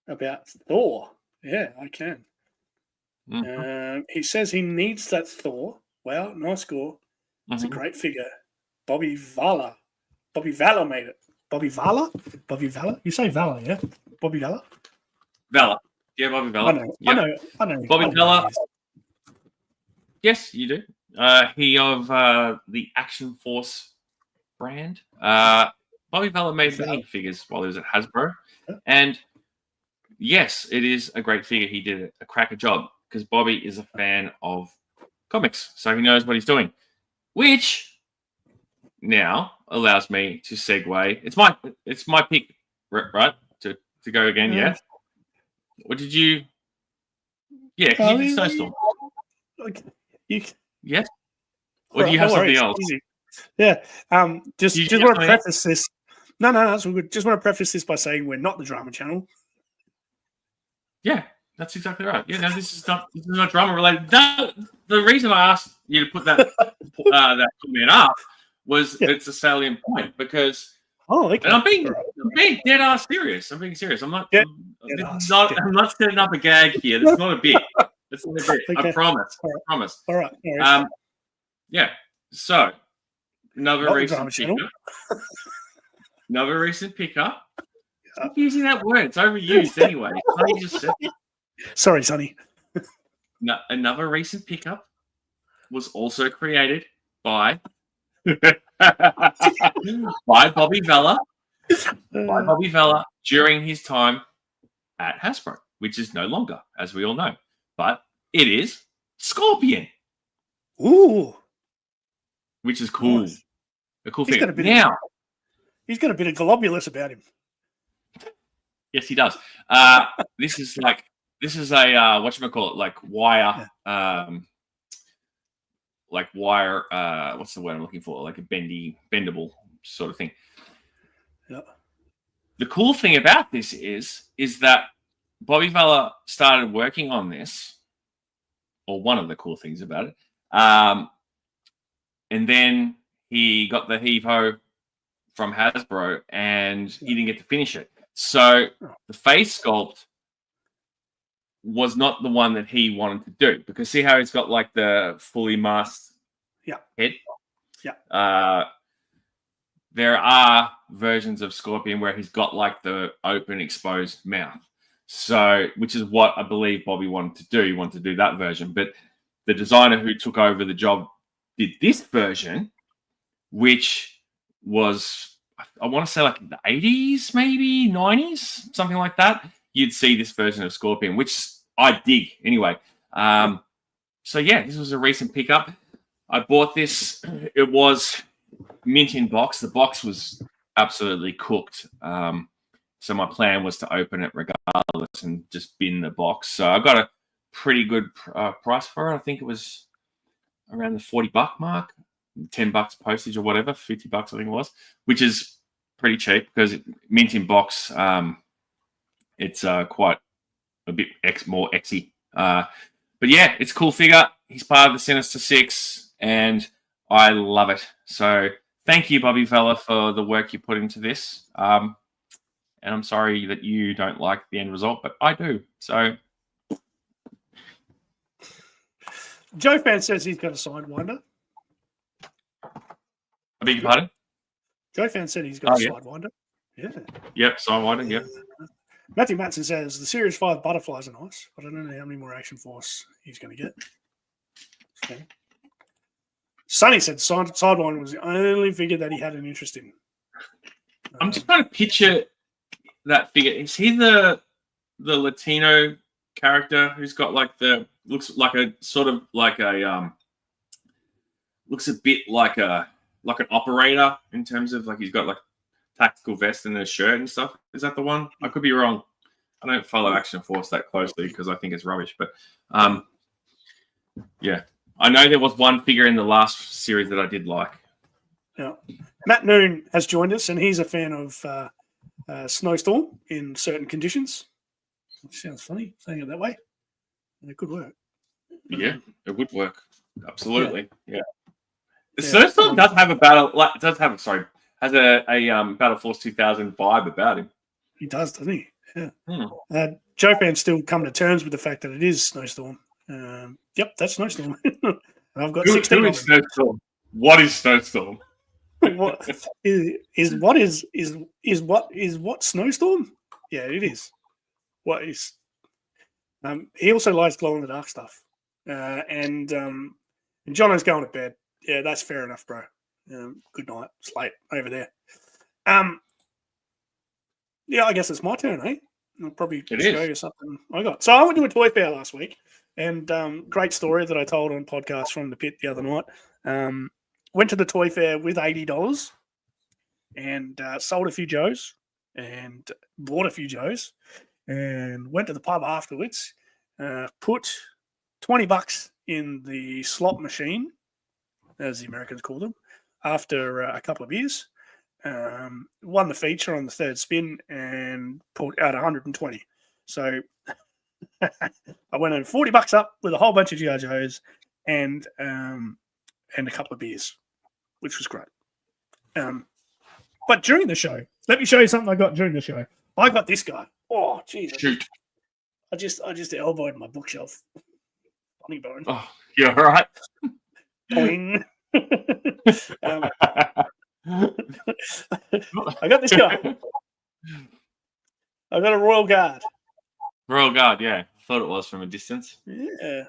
About Thor? Yeah, I can. Mm-hmm. He says he needs that Thor. Wow, nice score. It's a great figure. Bobby Vala made it. Bobby Vala? You say Vala, yeah? Bobby Vala? Vala. Yeah, Bobby Vala. I know. Bobby Vala. Yes, you do. He of the Action Force brand. Bobby Vala made many figures while he was at Hasbro. And yes, it is a great figure. He did a cracker job because Bobby is a fan of comics, so he knows what he's doing. Which now allows me to segue. It's my pick, right? To go again, yeah. What did you? Yeah, because you did Snowstorm. Yeah. Or do you have something else? Easy. Yeah. Just want to preface this. No, that's all good. Just want to preface this by saying we're not the drama channel. Yeah, that's exactly right. Yeah, no, this is not drama related. No, the reason I asked you to put that that comment up was it's a salient point because and I'm being dead ass serious. I'm being serious. I'm not setting up a gag here. That's not a bit. That's not a bit. Okay. I promise. All right. I promise. All right. Yeah. So another recent pickup. Stop using that word. It's overused anyway. Sonny just said it. Sorry, Sonny. No, another recent pickup was also created by Bobby Vella. By Bobby Vella during his time at Hasbro, which is no longer, as we all know. But it is Scorpion. Ooh. Which is cool. Nice. A cool thing. He's got a bit of globulus about him. Yes, he does. This is a whatchamacallit, like wire, what's the word I'm looking for? Like a bendable sort of thing. Yeah. The cool thing about this is that Bobby Vella started working on this, or one of the cool things about it, and then he got the heave-ho from Hasbro, and he didn't get to finish it. So the face sculpt was not the one that he wanted to do, because see how he's got like the fully masked head? Yeah. There are versions of Scorpion where he's got like the open, exposed mouth. So, which is what I believe Bobby wanted to do. He wanted to do that version. But the designer who took over the job did this version, which was, I want to say like the 80s, maybe 90s, something like that. You'd see this version of Scorpion, which I dig anyway. So yeah, this was a recent pickup. I bought this. It was mint in box. The box was absolutely cooked. So my plan was to open it regardless and just bin the box. So I got a pretty good price for it. I think it was around the $40 mark, $10 postage or whatever, $50 I think it was, which is pretty cheap because mint in box. It's quite a bit more exy. But yeah, it's a cool figure. He's part of the Sinister Six, and I love it. So thank you, Bobby Vella, for the work you put into this. And I'm sorry that you don't like the end result, but I do. So Joe Fan says he's got a Sidewinder. I beg your pardon? Joe Fan said he's got a Sidewinder. Yeah. Yep, Sidewinder, yep. Matthew Matson says the Series 5 butterflies are nice, but I don't know how many more Action Force he's going to get. Okay. Sonny said Sidewinder was the only figure that he had an interest in. I'm just trying to picture that figure. Is he the Latino character who's got like looks like a sort of like a looks a bit like an operator in terms of like he's got like tactical vest and a shirt and stuff. Is that the one? I could be wrong. I don't follow Action Force that closely because I think it's rubbish. But yeah, I know there was one figure in the last series that I did like. Yeah, Matt Noon has joined us, and he's a fan of Snowstorm in certain conditions. Which sounds funny saying it that way. It could work. Yeah, it would work. Absolutely. Yeah. The Snowstorm does have a has a Battle Force 2000 vibe about him. He does, doesn't he? Yeah. Joe Fan's still come to terms with the fact that it is Snowstorm. Yep, that's Snowstorm. And I've got 16. Who is Snowstorm? What is Snowstorm? What Snowstorm? Yeah, it is. What is? He also likes glow in the dark stuff. And Jono's going to bed. Yeah, that's fair enough, bro. Good night. It's late over there. Yeah, I guess it's my turn, eh? I'll probably show you something I got. So I went to a toy fair last week, and great story that I told on podcast from the pit the other night. Went to the toy fair with $80 and sold a few Joes and bought a few Joes and went to the pub afterwards, put $20 in the slot machine, as the Americans call them, after a couple of beers. Won the feature on the third spin and pulled out 120. So I went in $40 up with a whole bunch of G.I. Joes and a couple of beers, which was great. But during the show, let me show you something I got during the show. I got this guy. Oh, jeez. Shoot. I just elbowed my bookshelf. Funny bone. Oh, you're all right. Boing. I got this guy. I got a Royal Guard. Royal Guard, yeah. Thought it was from a distance. Yeah.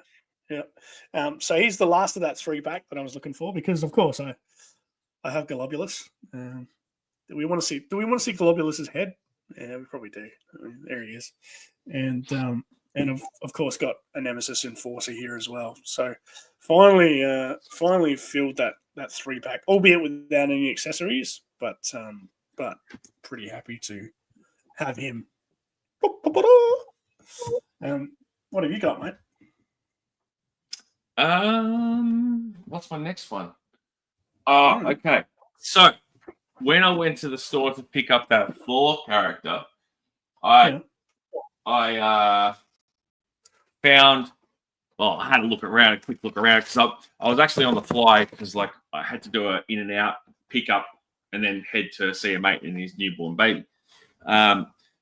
So he's the last of that 3-pack that I was looking for because, of course, I have Globulus. Do we want to see Globulus's head? Yeah, we probably do. I mean, there he is, and of course got a Nemesis Enforcer here as well. So finally filled that 3-pack, albeit without any accessories, but pretty happy to have him. What have you got, mate? What's my next one? Oh, okay. So when I went to the store to pick up that Thor character, I I found. Well, I had a quick look around, because I was actually on the fly, because like I had to do a in and out, pick up, and then head to see a mate and his newborn baby.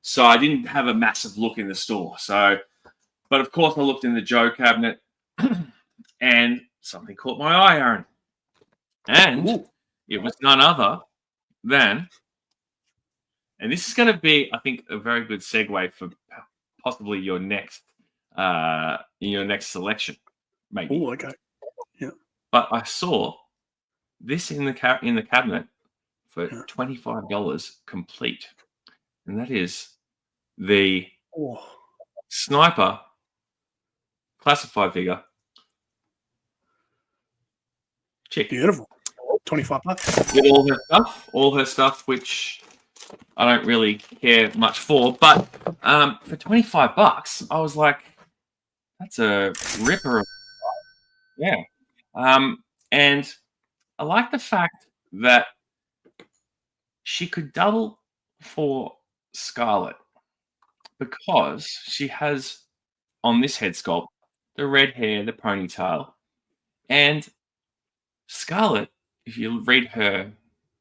So I didn't have a massive look in the store. But of course I looked in the Joe cabinet, and something caught my eye, Aaron. And it was none other than, and this is going to be, I think, a very good segue for possibly your next selection, maybe. Oh, okay. Yeah. But I saw this in the cabinet for $25 complete, and that is the Sniper classified figure chick. Beautiful. $25 with all her stuff, which I don't really care much for. But for $25, I was like, that's a ripper. Yeah. And I like the fact that she could double for Scarlet, because she has on this head sculpt the red hair, the ponytail, and Scarlet, if you read her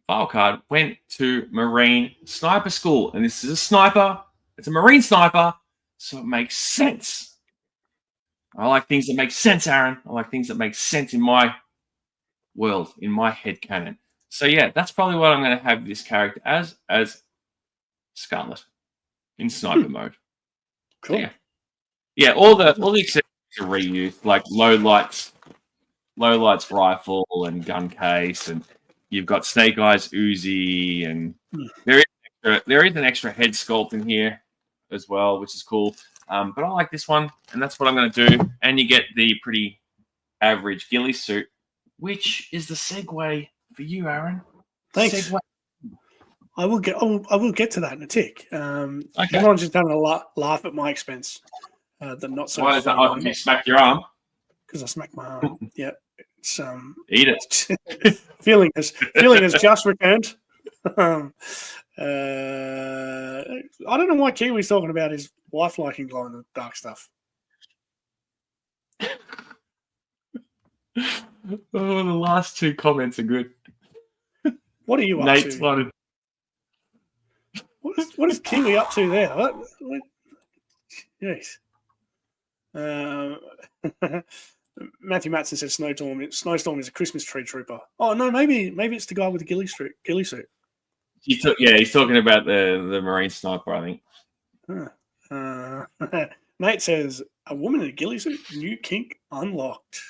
file card, went to Marine Sniper School, and this is a sniper. It's a Marine sniper, so it makes sense. I like things that make sense, Aaron. I like things that make sense in my world, in my head canon. So yeah, that's probably what I'm going to have this character as Scarlet in sniper mode. Cool. So, yeah. All the accessories are reused, like low lights rifle and gun case, and you've got Snake Eyes Uzi, and there is an extra head sculpt in here as well, which is cool. But I like this one, and that's what I'm going to do. And you get the pretty average ghillie suit, which is the segue for you, Aaron. Thanks. Segue. I will get to that in a tick. Okay. Everyone's just having a laugh at my expense. Not so. Why is that? Oh, you smacked your arm? Because I smacked my arm. Yeah. It's eat it. feeling has just returned. I don't know why Kiwi's talking about his wife liking glow in the dark stuff. Oh, the last two comments are good. What are you up Nate's to? wanted. What is Kiwi up to there? What? Yes. Matthew Matson says Snowstorm is a Christmas tree trooper. Oh no, maybe it's the guy with the ghillie suit. He's talking about the Marine sniper, I think. Nate says a woman in a ghillie suit, new kink unlocked.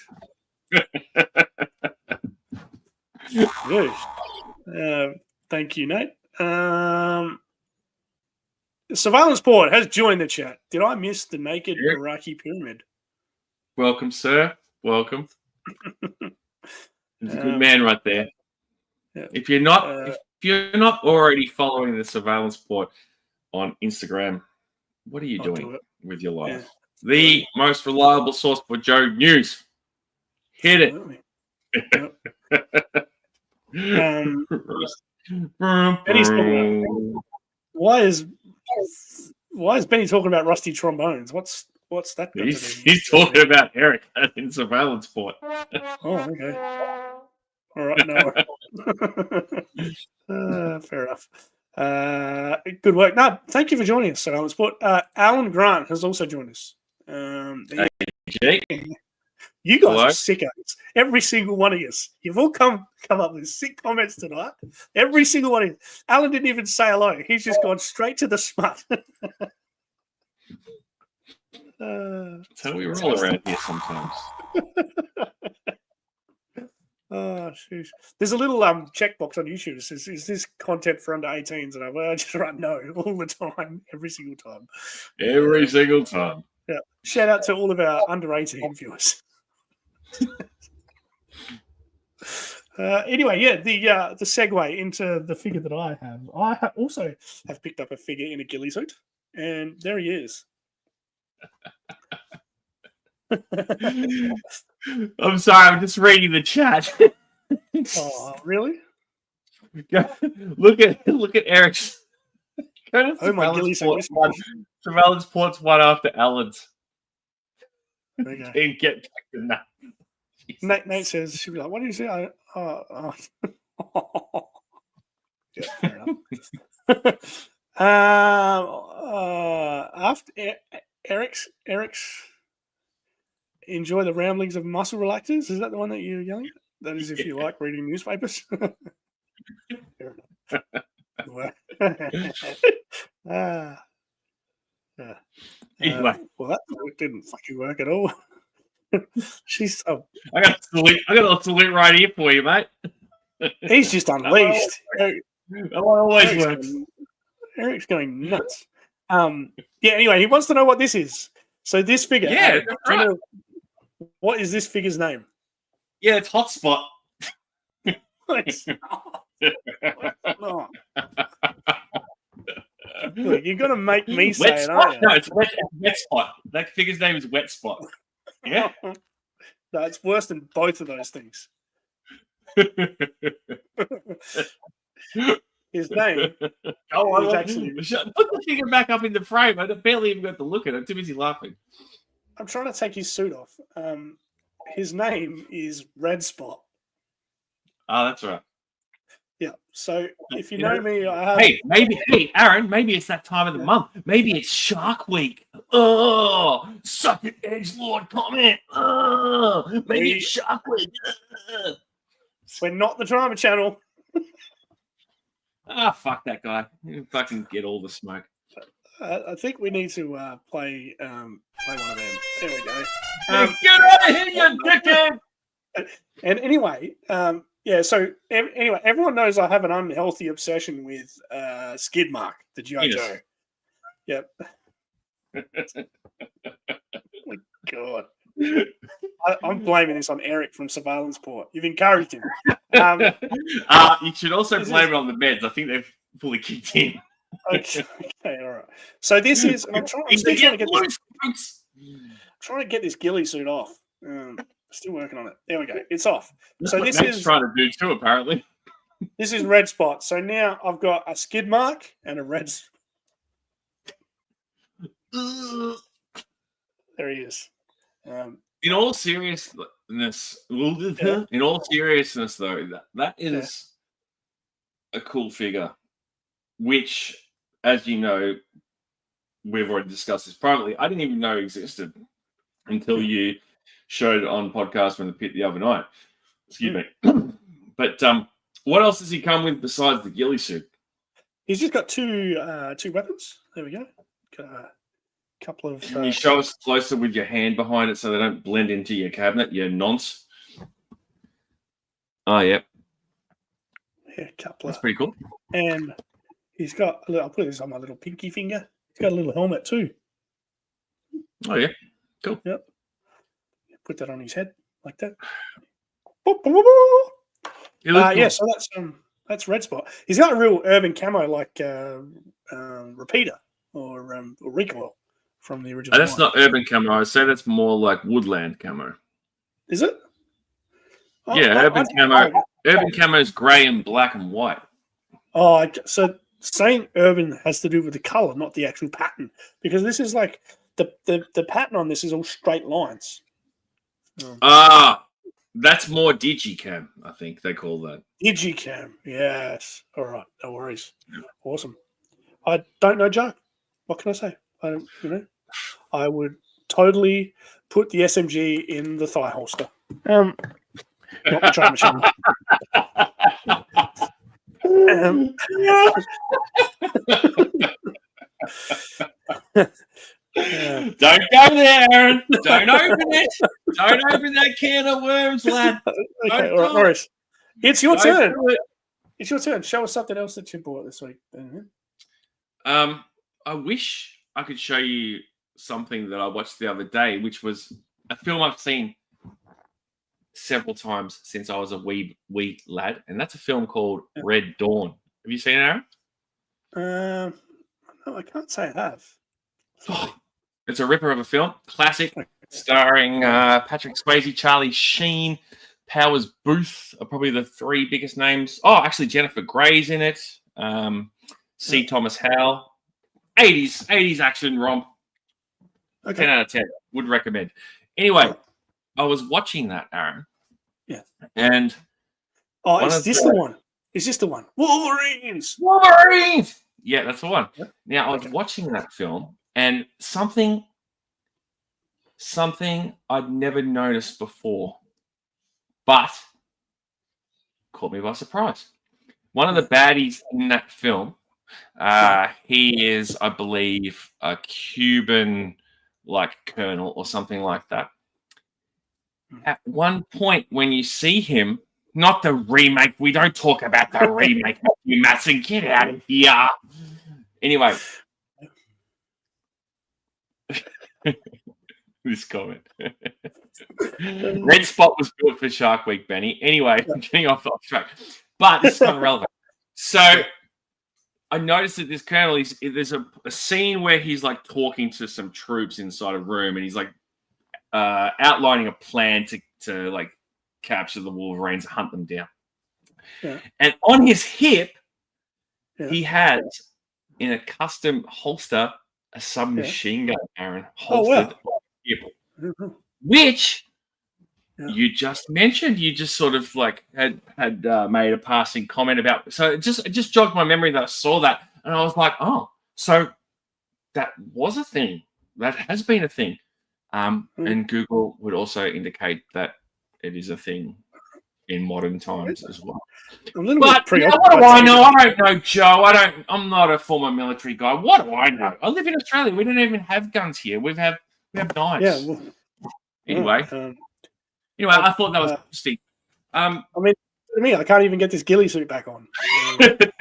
Yes. Thank you, Nate. Surveillance Port has joined the chat. Did I miss the naked Iraqi pyramid? Welcome, sir. Welcome. He's a good man right there. Yeah. If you're not already following the Surveillance Port on Instagram, what are you doing with your life? Yeah. The most reliable source for Joe news. Hit it. Benny's talking about, why is Benny talking about rusty trombones? What's that? He's talking about Eric in Surveillance Port. Oh, okay. All right, no. Fair enough. Good work. No, thank you for joining us, Surveillance Port. Alan Grant has also joined us. Jake. You guys are sickos. Every single one of you. You've all come up with sick comments tonight. Every single one of you. Alan didn't even say hello. He's just gone straight to the smut. That's how we roll around here sometimes. Oh, sheesh. There's a little checkbox on YouTube that says, "Is this content for under 18s?" And I just write no all the time, every single time. Every single time. Yeah. Shout out to all of our under 18 viewers. Anyway, yeah, the segue into the figure that I have. I also have picked up a figure in a ghillie suit, and there he is. I'm sorry, I'm just reading the chat. Oh, really? Look at Eric's Oh, my gillies are whispering. Surveillance ports one after Allen's. Okay. Didn't get back to that. Nate says, she'll be like, what do you say? Yeah, fair enough. After Eric's enjoy the ramblings of muscle relaxers. Is that the one that you're yelling at? That is if you like reading newspapers. Fair enough. Anyway. Well, that didn't fucking work at all. She's I got a salute right here for you, mate. He's just unleashed. That always works. Eric's going nuts. Yeah, anyway, he wants to know what this is. So this figure. Yeah, right. What is this figure's name? Yeah, it's Hotspot. It's not. Look, you're going to make me say it, aren't you? No, it's Wet Spot. That figure's name is Wet Spot. Yeah. No, it's worse than both of those things. His name is actually... Put the figure back up in the frame. I barely even got to look at it. I'm too busy laughing. I'm trying to take his suit off. His name is Red Spot. Oh, that's right. Yeah. So if you know me, I have... Hey, Aaron, maybe it's that time of the month. Maybe it's Shark Week. Oh, suck it, edgelord comment. Oh, maybe it's Shark Week. We're not the Drama Channel. Fuck that guy. You fucking get all the smoke. I think we need to play one of them. There we go. Get out of here, you dickhead! And anyway, so anyway, everyone knows I have an unhealthy obsession with Skid Mark, the g.i.joe. Yep. Oh my God. I'm blaming this on Eric from Surveillance Port. You've encouraged him. You should also blame it on the meds. I think they've fully kicked in. Okay, all right. So this is, and I'm still trying to get this ghillie suit off. Still working on it. There we go. It's off. That's so what this Nate's is trying to do too, apparently. This is Red Spot. So now I've got a Skid Mark and a red. There he is. In all seriousness, though, that is a cool figure, which, as you know, we've already discussed this privately. I didn't even know existed until you showed it on podcast from the pit the other night. Excuse me. But what else does he come with besides the ghillie suit? He's just got two weapons. There we go. Got a couple of. Can you show us closer with your hand behind it so they don't blend into your cabinet? You nonce. Oh, yeah. Yeah, a couple. That's pretty cool. And he's got. I'll put this on my little pinky finger. He's got a little helmet too. Oh yeah, cool. Yep. Put that on his head like that. Yeah, so that's Red Spot. He's got a real urban camo like Repeater or Recoil from the original. That's not urban camo. I say that's more like woodland camo. Is it? Urban camo. Urban camo is grey and black and white. Oh, so saying urban has to do with the color, not the actual pattern, because this is like the pattern on this is all straight lines. That's more digicam, I think they call that. Digicam, yes. All right, no worries. Awesome. I don't know Joe. What can I say? I would totally put the SMG in the thigh holster. Not the drum machine. Don't go there, Aaron. Don't open it. Don't open that can of worms, lad. Okay, all right, Morris. It's your turn. It's your turn. Show us something else that you bought this week. I wish I could show you something that I watched the other day, which was a film I've seen several times since I was a wee lad, and that's a film called Red Dawn. Have you seen it, Aaron? No, I can't say I have. It's a ripper of a film, classic, starring Patrick Swayze, Charlie Sheen, Powers Booth are probably the three biggest names. Oh, actually, Jennifer Grey's in it. C. Thomas Howell, 80s action romp. Okay. 10 out of 10. Would recommend. Anyway, I was watching that, Aaron. Yeah. And is this the one? Is this the one? Wolverines! Wolverines! Yeah, that's the one. Yeah. Now, I was watching that film, and something I'd never noticed before, but caught me by surprise. One of the baddies in that film, he is, I believe, a Cuban colonel or something like that. At one point, when you see him, not the remake, we don't talk about the remake, you Matson, get out of here. Anyway, this comment. Red Spot was built for Shark Week, Benny. Anyway, getting off track. But this is kind of relevant. So I noticed that this colonel, there's a scene where he's like talking to some troops inside a room, and he's like outlining a plan to like capture the Wolverines, hunt them down. Yeah. And on his hip, he has in a custom holster a submachine gun, Aaron, holstered on his hip, which you just mentioned. You just sort of like had made a passing comment about. So it just jogged my memory that I saw that, and I was like, oh, so that was a thing. That has been a thing. And Google would also indicate that it is a thing in modern times as well. A little bit what do I know? I don't know, Joe. I'm not a former military guy. What do I know? I live in Australia. We don't even have guns here. We have knives. Yeah. Well, anyway, I thought that was interesting. I mean, to me, I can't even get this ghillie suit back on. But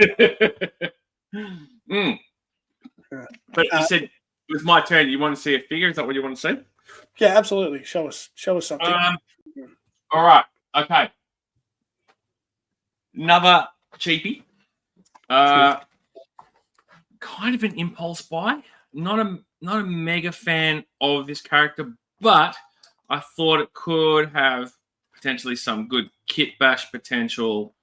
you said it was my turn. You want to see a figure? Is that what you want to see? Yeah, absolutely. Show us something. All right. Okay. Another cheapie. Kind of an impulse buy. Not a mega fan of this character, but I thought it could have potentially some good kit bash potential,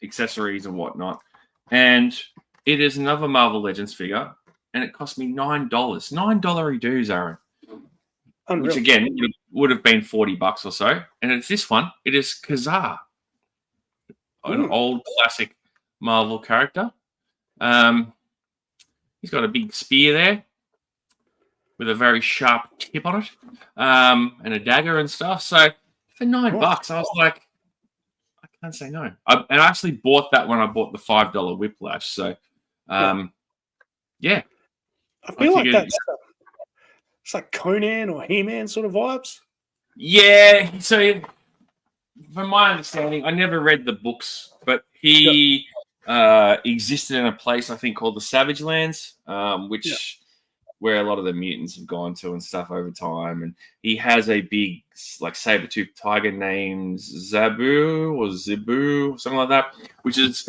accessories and whatnot. And it is another Marvel Legends figure, and it cost me $9. $9 dues, Aaron. Unreal. Which again would have been $40 or so. And it's this one. It is Kazar, an old classic Marvel character. He's got a big spear there with a very sharp tip on it, and a dagger and stuff. So for $9, I was like, I can't say no. I actually bought that when I bought the $5 Whiplash. So, yeah. I feel like that's it's like Conan or He-Man sort of vibes. Yeah. So, from my understanding, I never read the books, but he existed in a place I think called the Savage Lands, where a lot of the mutants have gone to and stuff over time. And he has a big like saber-toothed tiger named Zabu or Zebu, something like that. Which is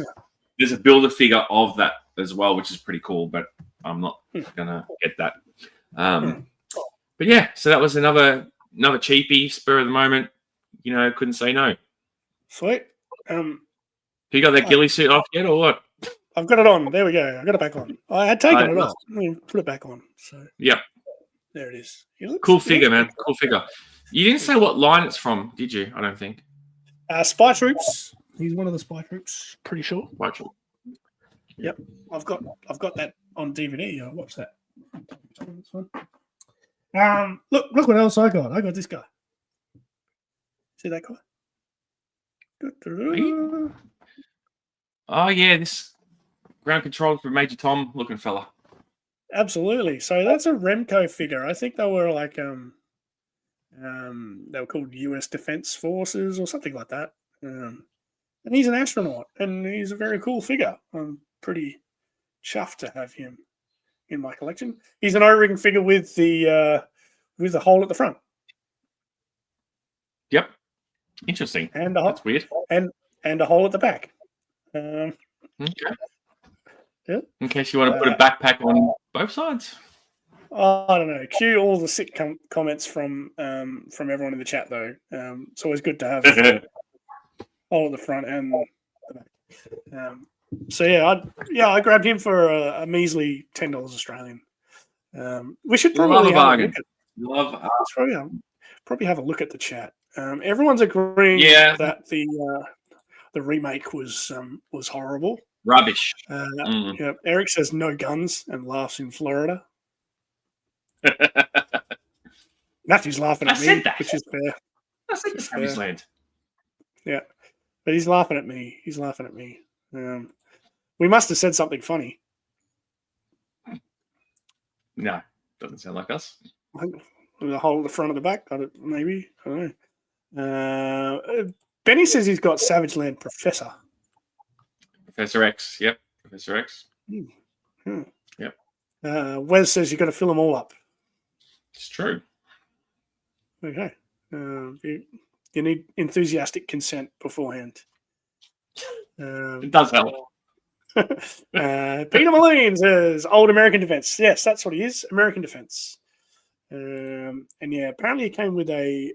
there's a builder figure of that as well, which is pretty cool. But I'm not gonna get that. But yeah, so that was another cheapie, spur of the moment. Couldn't say no. Sweet. You got that ghillie suit off yet, or what? I've got it on. There we go. I got it back on. I had taken it off. Put it back on. So yeah, there it is. Cool figure, man. Cool figure. You didn't say what line it's from, did you? I don't think. Spy Troops. He's one of the Spy Troops. Pretty sure. Spy Troop. Yep. I've got that on DVD. I watched that. That's fun. Look what else I got. I got this guy. See that guy? Oh yeah, this ground control for Major Tom looking fella. Absolutely. So that's a Remco figure. I think they were like they were called US Defense Forces or something like that. And he's an astronaut, and he's a very cool figure. I'm pretty chuffed to have him in my collection. He's an O-ring figure with the hole at the front. Yep. Interesting. And that's weird. And a hole at the back. Okay. Yeah. In case you want to put a backpack on both sides. I don't know. Cue all the sick comments from everyone in the chat, though. It's always good to have a hole at the front and the back. So I grabbed him for a measly $10 Australian. We should probably have a look at. Probably have a look at the chat. Everyone's agreeing that the remake was horrible, rubbish. Yeah, Eric says no guns and laughs in Florida. Matthew's laughing at me, which is fair. I said the Savage Land. Yeah, but he's laughing at me. We must have said something funny. No, doesn't sound like us. The whole, the front of the back, maybe. I don't know. Benny says he's got Savage Land Professor. Professor X, yep. Professor X. Yep. Wes says you've got to fill them all up. It's true. Okay. You need enthusiastic consent beforehand. It does help. Peter Moline says old American Defense. Yes, that's what he is. American Defense. And yeah, apparently it came with a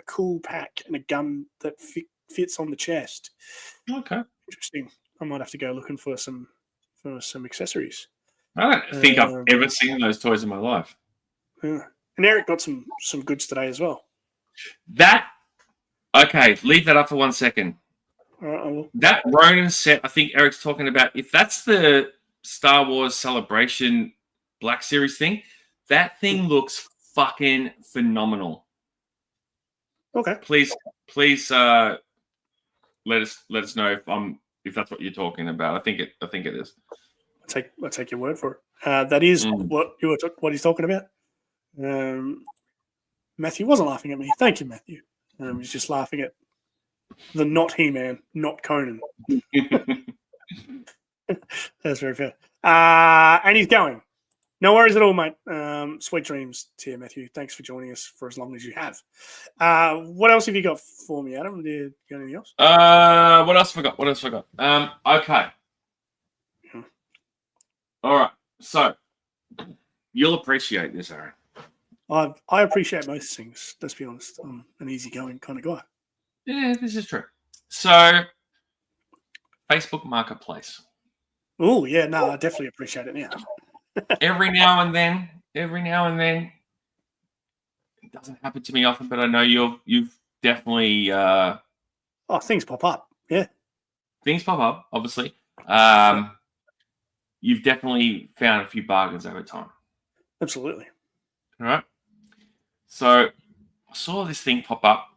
cool pack and a gun that fits on the chest. Okay. Interesting. I might have to go looking for some accessories. I don't think I've ever seen those toys in my life. And Eric got some goods today as well. Okay, leave that up for 1 second. That Ronin set, I think Eric's talking about, if that's the Star Wars Celebration Black Series thing, that thing looks fucking phenomenal. Okay. Please let us know if that's what you're talking about. I think it is. I'll take your word for it. That is what he's talking about. Matthew wasn't laughing at me. Thank you, Matthew. He's just laughing at the not He-Man, not Conan. That's very fair. And he's going. No worries at all, mate. Sweet dreams to you, Matthew. Thanks for joining us for as long as you have. What else have you got for me, Adam? Do you got anything else? What else have I got? Okay. All right. So you'll appreciate this, Aaron. I appreciate most things. Let's be honest. I'm an easygoing kind of guy. Yeah, this is true. So, Facebook Marketplace. Oh, yeah, no, I definitely appreciate it now. every now and then, it doesn't happen to me often, but I know you've definitely things pop up. Yeah. Things pop up, obviously. You've definitely found a few bargains over time. Absolutely. All right. So I saw this thing pop up,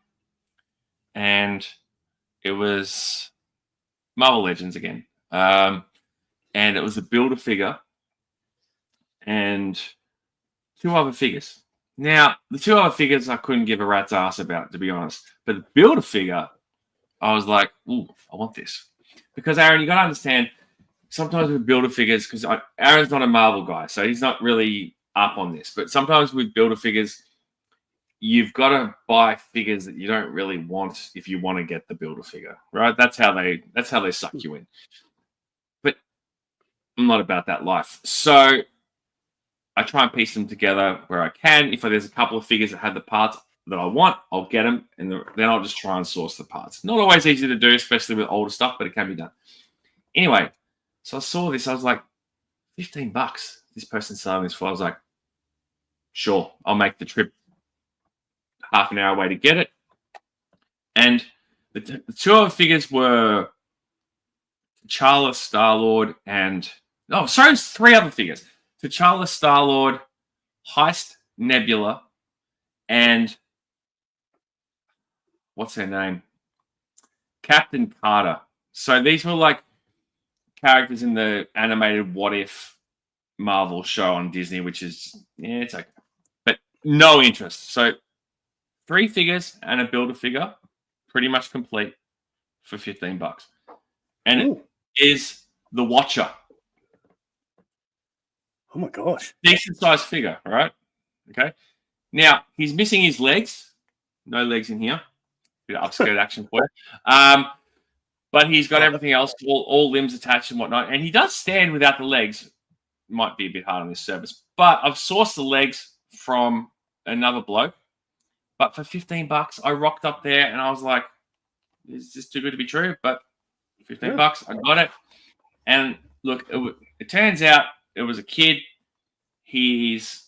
and it was Marvel Legends again. And it was a Build-A-Figure and two other figures. Now, the two other figures I couldn't give a rat's ass about, to be honest. But the Build-A-Figure, I was like, ooh, I want this. Because, Aaron, you got to understand, sometimes with Build-A-Figures, because Aaron's not a Marvel guy, so he's not really up on this. But sometimes with Build-A-Figures, you've got to buy figures that you don't really want if you want to get the Build-A-Figure, right? That's how they suck you in. But I'm not about that life. So I try and piece them together where I can. If there's a couple of figures that have the parts that I want, I'll get them, and then I'll just try and source the parts. Not always easy to do, especially with older stuff, but it can be done. Anyway, so I saw this. I was like, $15. This person's selling this for. I was like, sure, I'll make the trip half an hour away to get it. And the two other figures were T'Challa, Star-Lord, and... Oh, sorry, it's three other figures. T'Challa, Star-Lord, Heist, Nebula, and... What's her name? Captain Carter. So these were like characters in the animated What If Marvel show on Disney, which is... Yeah, it's okay. But no interest. So... 3 figures and a Build-A-Figure, pretty much complete for $15. And it is the Watcher. Oh my gosh. Decent sized figure, all right? Okay. Now, he's missing his legs. No legs in here. Bit of upskirt action for you. But he's got everything else, all limbs attached and whatnot. And he does stand without the legs. Might be a bit hard on this service. But I've sourced the legs from another bloke. But for $15, I rocked up there and I was like, "Is this too good to be true?" But $15, I got it. And look, it turns out it was a kid. He's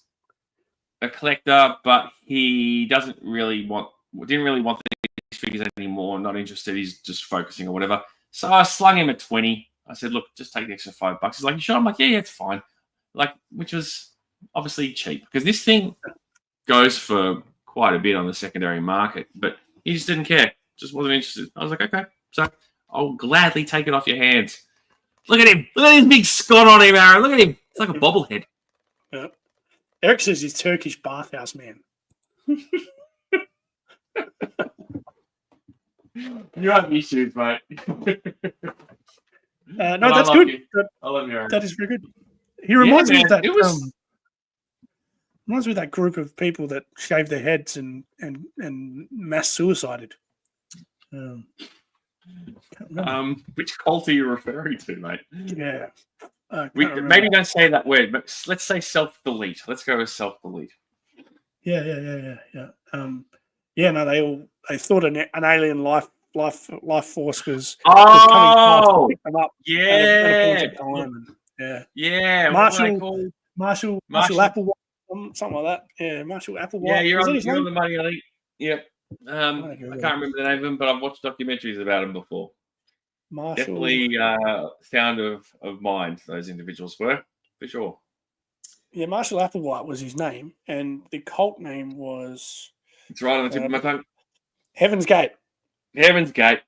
a collector, but he didn't really want these figures anymore. Not interested. He's just focusing or whatever. So I slung him at 20. I said, "Look, just take the extra $5." He's like, "You sure?" I'm like, "Yeah, it's fine." Like, which was obviously cheap because this thing goes for quite a bit on the secondary market, but he just didn't care. Just wasn't interested. I was like, "Okay, so I'll gladly take it off your hands." Look at him. Look at his big Scott on him, Aaron. Look at him. It's like a bobblehead. Yeah. Eric says he's Turkish bathhouse man. You have issues, mate. No, that's good. I love you, Aaron. That is very good. He reminds me of that. Reminds me of that group of people that shaved their heads and mass suicided. Which cult are you referring to, mate? Yeah. Maybe don't say that word, but let's say self-delete. Let's go with self-delete. Yeah. No, they thought an alien life force was coming past to pick them up. Yeah. At a point in time. Yeah. Marshall Applewhite, something like that. Yeah, Marshall Applewhite. Yeah, you're on the money, I think. Yep. I can't remember the name of him, but I've watched documentaries about him before. Marshall. Definitely sound of mind, those individuals were, for sure. Yeah, Marshall Applewhite was his name, and the cult name was... It's right on the tip of my tongue. Heaven's Gate. Heaven's Gate.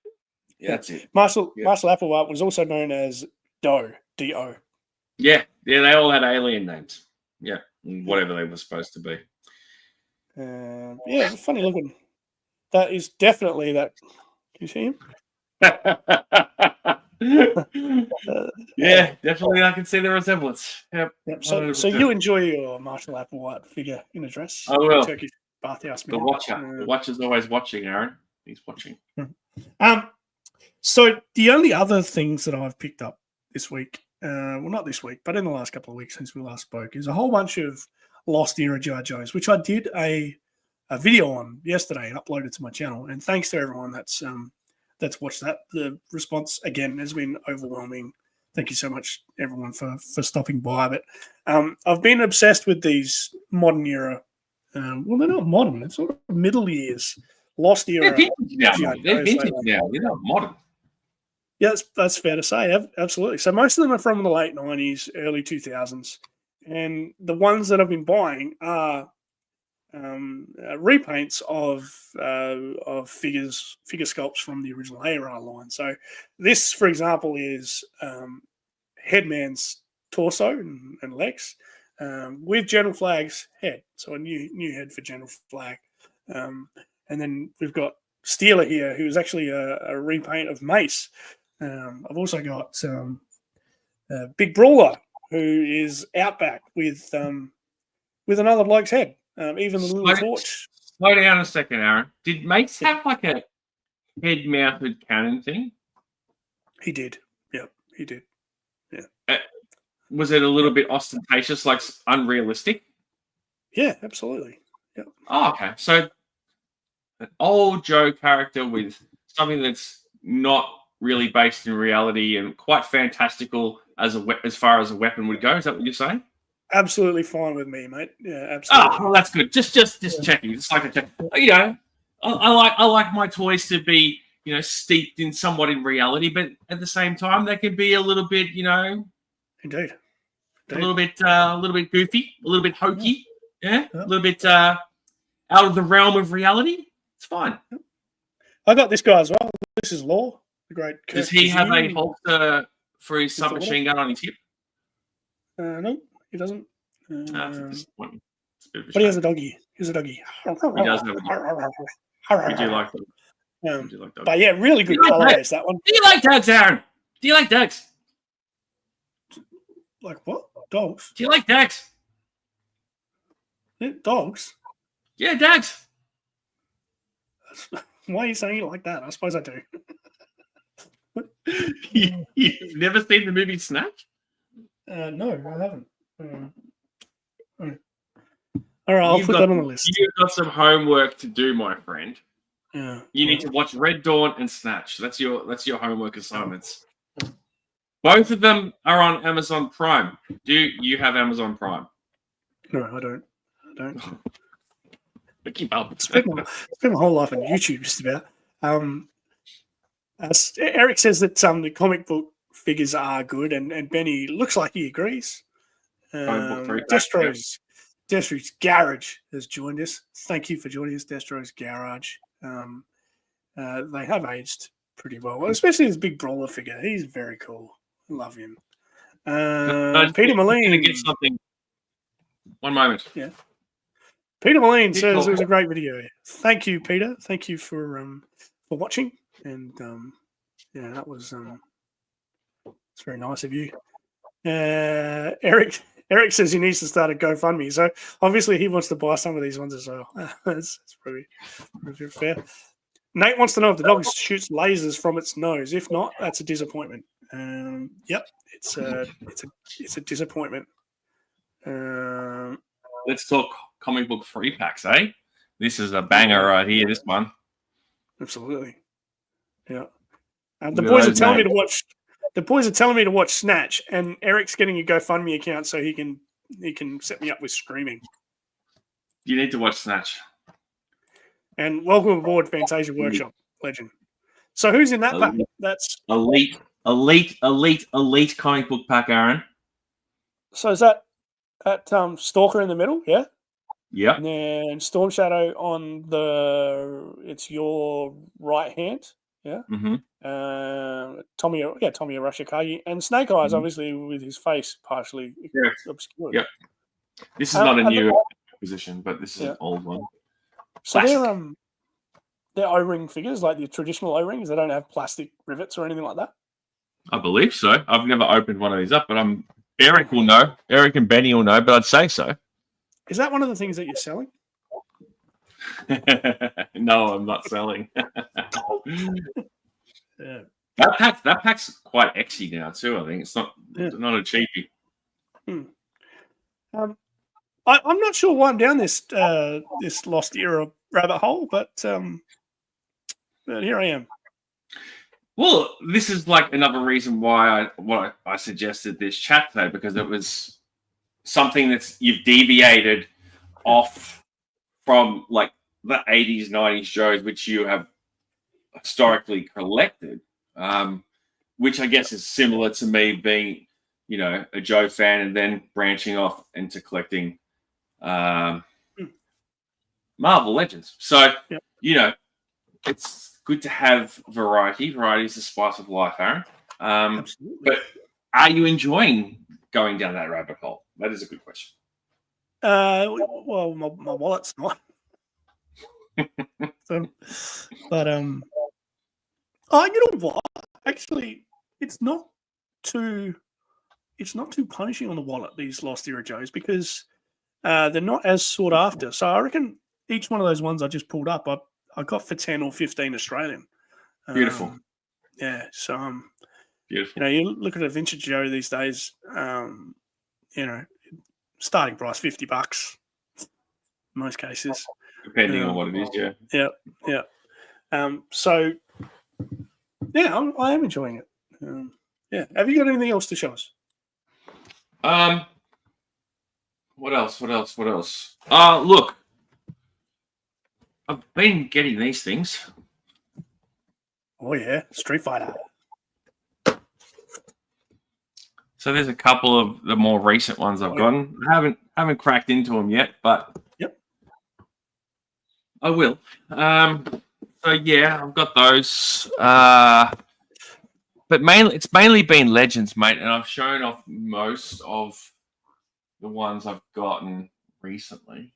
Yeah, that's it. Marshall Applewhite was also known as Doe, D-O. Yeah, they all had alien names. Yeah, whatever they were supposed to be. Yeah, funny looking. That is definitely that. Can you see him? Yeah, definitely. I can see the resemblance. Yep. So you enjoy your Marshall Applewhite figure in a dress? I will. Turkish bathhouse man. The watcher. The watcher's always watching, Aaron. He's watching. So the only other things that I've picked up this week, well, not this week, but in the last couple of weeks since we last spoke, is a whole bunch of Lost Era G.I. Joes, which I did a video on yesterday and uploaded to my channel. And thanks to everyone that's watched that. The response again has been overwhelming. Thank you so much, everyone, for stopping by. But I've been obsessed with these modern era. Well, they're not modern. It's sort of middle years. Lost era. They're vintage now. They're not modern. Yeah, that's fair to say. Absolutely. So most of them are from the late 90s, early 2000s. And the ones that I've been buying are repaints of figure sculpts from the original ARR line. So this, for example, is Headman's torso and legs with General Flag's head. So a new head for General Flag. And then we've got Steeler here, who is actually a repaint of Mace. I've also got Big Brawler, who is Outback with another bloke's head. Even the little torch. Slow down a second, Aaron. Did Mace have like a head-mounted cannon thing? He did. Yep, he did. Yeah. Was it a little bit ostentatious, like unrealistic? Yeah, absolutely. Yep. Oh, okay. So an old Joe character with something that's not really based in reality and quite fantastical as far as a weapon would go. Is that what you're saying? Absolutely fine with me, mate. Yeah, absolutely. Oh, well, that's good. Just checking. It's like a check. You know, I like my toys to be, you know, steeped in somewhat in reality, but at the same time, they can be a little bit, you know, indeed. a little bit goofy, a little bit hokey, yeah. A little bit out of the realm of reality. It's fine. I got this guy as well. This is Law, the great. Does he have a holster for his submachine gun on his hip? No. He doesn't. That's a disappointment. But he has a doggy. He's a doggy. He does have a doggy. We do like them. But yeah, really good colorways, that one. Do you like dogs, Aaron? Do you like dogs? Like what? Dogs? Do you like dogs? Yeah, dogs? Yeah, dogs. Why are you saying it like that? I suppose I do. You've never seen the movie Snatch? No, I haven't. All right, I'll put that on the list. You've got some homework to do, my friend. Yeah. You need to watch Red Dawn and Snatch. That's your homework assignments. Both of them are on Amazon Prime. Do you have Amazon Prime? No, I don't. Keep up. Spent my whole life on YouTube, just about. Eric says that the comic book figures are good, and Benny looks like he agrees. Destro's Garage has joined us. Thank you for joining us, Destro's Garage. They have aged pretty well, especially his big brawler figure. He's very cool. I love him. Peter Moline. Get something. One moment. Yeah. Peter Moline says it was a great video. Thank you, Peter. Thank you for watching. And that was it's very nice of you. Eric says he needs to start a GoFundMe. So obviously he wants to buy some of these ones as well. That's pretty fair. Nate wants to know if the dog shoots lasers from its nose. If not, that's a disappointment. Yep, it's a disappointment. Let's talk comic book free packs, eh? This is a banger right here. This one, absolutely. Yeah. The boys are telling me to watch. The boys are telling me to watch Snatch, and Eric's getting a GoFundMe account so he can set me up with Screaming. You need to watch Snatch. And welcome aboard, Fantasia Workshop legend. So who's in that pack? That's elite comic book pack, Aaron. So is that Stalker in the middle? Yeah. Yeah. And then Storm Shadow on it's your right hand. Yeah. Mm-hmm. Tommy Arashikage and Snake Eyes, obviously with his face partially obscured. Yeah. This is not a new acquisition, but this is an old one. So they're O-ring figures, like the traditional O-rings. They don't have plastic rivets or anything like that. I believe so. I've never opened one of these up, but Eric will know. Eric and Benny will know, but I'd say so. Is that one of the things that you're selling? No, I'm not selling. Yeah. That pack's quite exy now too. I think it's not a cheapie. I'm not sure why I'm down this Lost Era rabbit hole, but here I am. Well, this is like another reason why I suggested this chat today, because it was something that's you've deviated off from like the 80s, 90s Joes, which you have historically collected, which I guess is similar to me being, a Joe fan and then branching off into collecting Marvel Legends. So, it's good to have variety. Variety is the spice of life, Aaron. Absolutely. But are you enjoying going down that rabbit hole? That is a good question. Well, my wallet's not. You know what? Actually, it's not too punishing on the wallet, these Lost Era Joes, because they're not as sought after. So I reckon each one of those ones I just pulled up, I got for 10 or 15 Australian. Beautiful. Yeah. So beautiful. You look at a vintage Joe these days. Starting price $50 in most cases, depending on what it is. Yeah. Yeah. I am enjoying it. Have you got anything else to show us? What else? Look, I've been getting these things. Oh yeah, Street Fighter. So there's a couple of the more recent ones I've gotten. I haven't cracked into them yet, but I will. So yeah, I've got those. But it's mainly been Legends, mate, and I've shown off most of the ones I've gotten recently.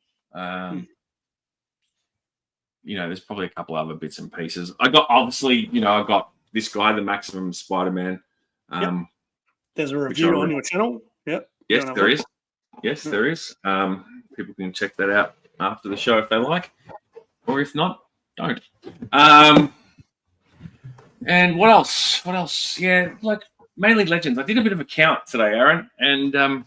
There's probably a couple other bits and pieces. I got this guy, the Maximum Spider-Man. There's a review on your channel. Yep. Yes, there is. Yes, there is. People can check that out after the show if they like, or if not, don't. And what else? Yeah, like mainly Legends. I did a bit of a count today, Aaron, and up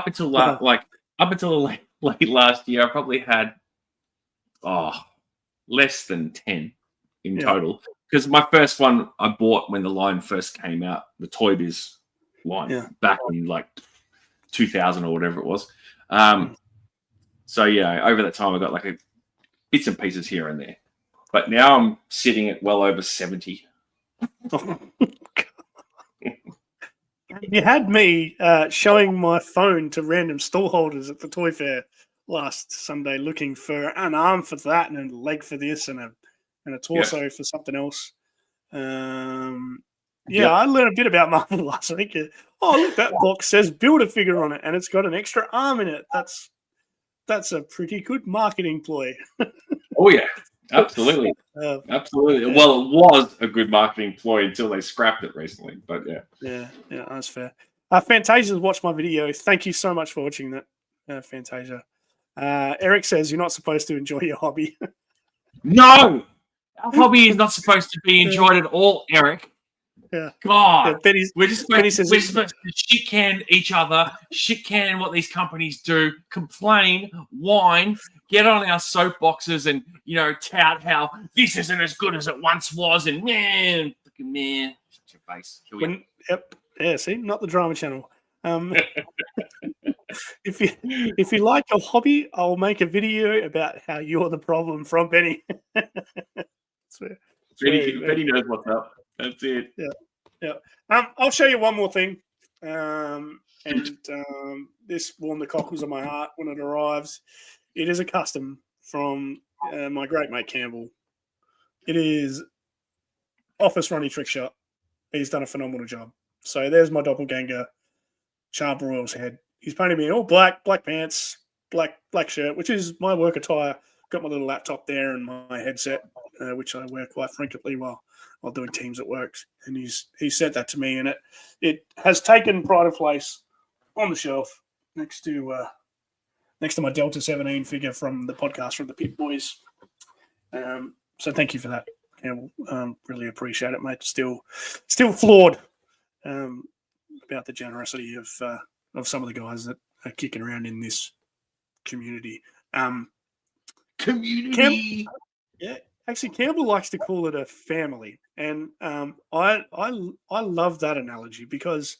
until late last year, I probably had less than 10 in total, because my first one I bought when the line first came out, the Toy Biz line, back in like 2000 or whatever it was. So yeah, over that time I got like bits and pieces here and there, but now I'm sitting at well over 70. You had me showing my phone to random stall holders at the toy fair last Sunday, looking for an arm for that and a leg for this and a torso for something else. I learned a bit about Marvel last week. Oh, look, that box says Build-A-Figure on it, and it's got an extra arm in it. That's a pretty good marketing ploy. Oh yeah, absolutely, absolutely. Yeah. Well, it was a good marketing ploy until they scrapped it recently. But yeah, that's fair. Fantasia's watched my video. Thank you so much for watching that, Fantasia. Eric says you're not supposed to enjoy your hobby. No, our hobby is not supposed to be enjoyed at all, Eric. Yeah. God, we're just supposed to shit can each other, shit can what these companies do, complain, whine, get on our soapboxes, and tout how this isn't as good as it once was, and man, shut your face. See, not the drama channel. If you like your hobby, I'll make a video about how you're the problem from Benny. Benny knows what's up. That's it. Yeah. I'll show you one more thing. This warmed the cockles of my heart when it arrives. It is a custom from my great mate Campbell. It is Office Ronnie Trickshot. He's done a phenomenal job. So there's my doppelganger, Char Broyle's head. He's painted me all black pants, black shirt, which is my work attire. Got my little laptop there and my headset, which I wear quite frequently while doing Teams at work. And he sent that to me, and it has taken pride of place on the shelf next to my Delta 17 figure from the podcast from the Pit Boys. So thank you for that, Campbell. Really appreciate it, mate. Still floored about the generosity of some of the guys that are kicking around in this community. Actually, Campbell likes to call it a family, and I love that analogy because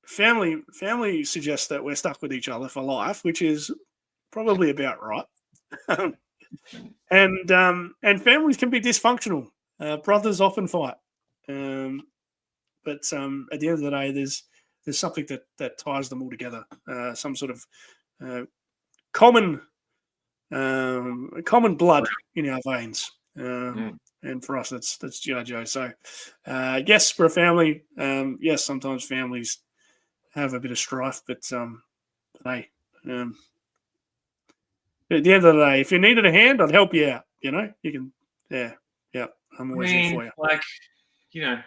family suggests that we're stuck with each other for life, which is probably about right. And families can be dysfunctional. Brothers often fight, but at the end of the day, there's something that ties them all together. Some sort of common blood in our veins, and for us, that's g.i.joe. So, yes, we're a family. Yes, sometimes families have a bit of strife, but hey, at the end of the day, if you needed a hand, I'd help you out. You can, I'm always there for you.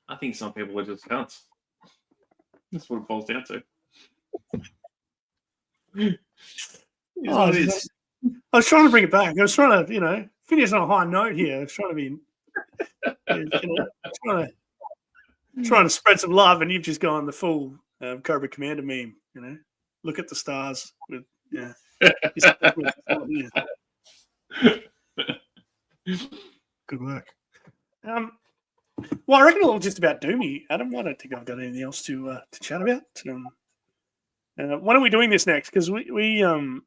I think some people are just cunts. That's what it boils down to. I was trying to bring it back. I was trying to, finish on a high note here. I was trying to be, trying to spread some love, and you've just gone the full Cobra Commander meme. Look at the stars with, Good work. Well, I reckon it'll just about do me, Adam. I don't think I've got anything else to chat about. When are we doing this next? Because we when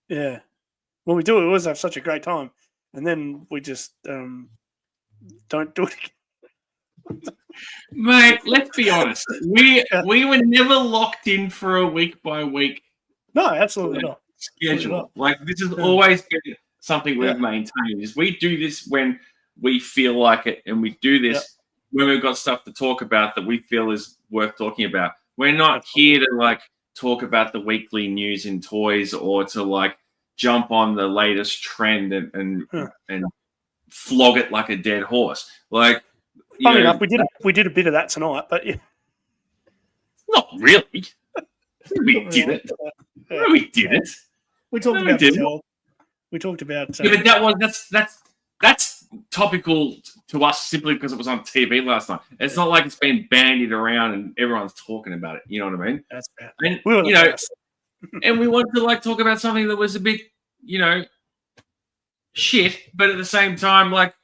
we do it, we always have such a great time, and then we just don't do it again. Mate, let's be honest. We were never locked in for a week by week. No, absolutely not. Schedule. Like this has always been something we've maintained. Is we do this when we feel like it, and we do this when we've got stuff to talk about that we feel is worth talking about. We're not here to talk about the weekly news in toys or to jump on the latest trend and flog it like a dead horse. Funny enough, we did a bit of that tonight, but not really. We did it. No, we didn't. We talked about the We talked about. But that's topical to us simply because it was on TV last night. It's not like it's been bandied around and everyone's talking about it. You know what I mean? That's bad. And and we wanted to talk about something that was a bit, shit, but at the same time, like,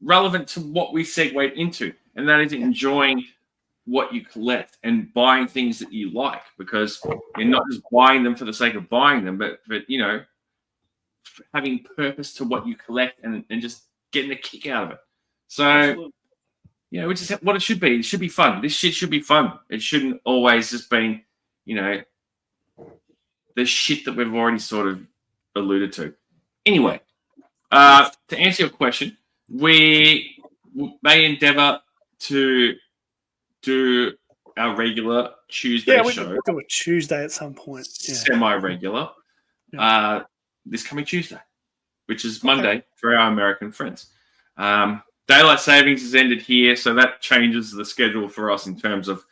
relevant to what we segued into, and that is enjoying what you collect and buying things that you like, because you're not just buying them for the sake of buying them, but having purpose to what you collect and just getting a kick out of it. So, Absolutely. which is what it should be. It should be fun. This shit should be fun. It shouldn't always just be, the shit that we've already sort of alluded to. Anyway, to answer your question, we may endeavour to do our regular Tuesday show. We'll do a Tuesday at some point. Yeah. Semi-regular. Yeah. This coming Tuesday, which is Monday for our American friends. Daylight savings has ended here, so that changes the schedule for us in terms of,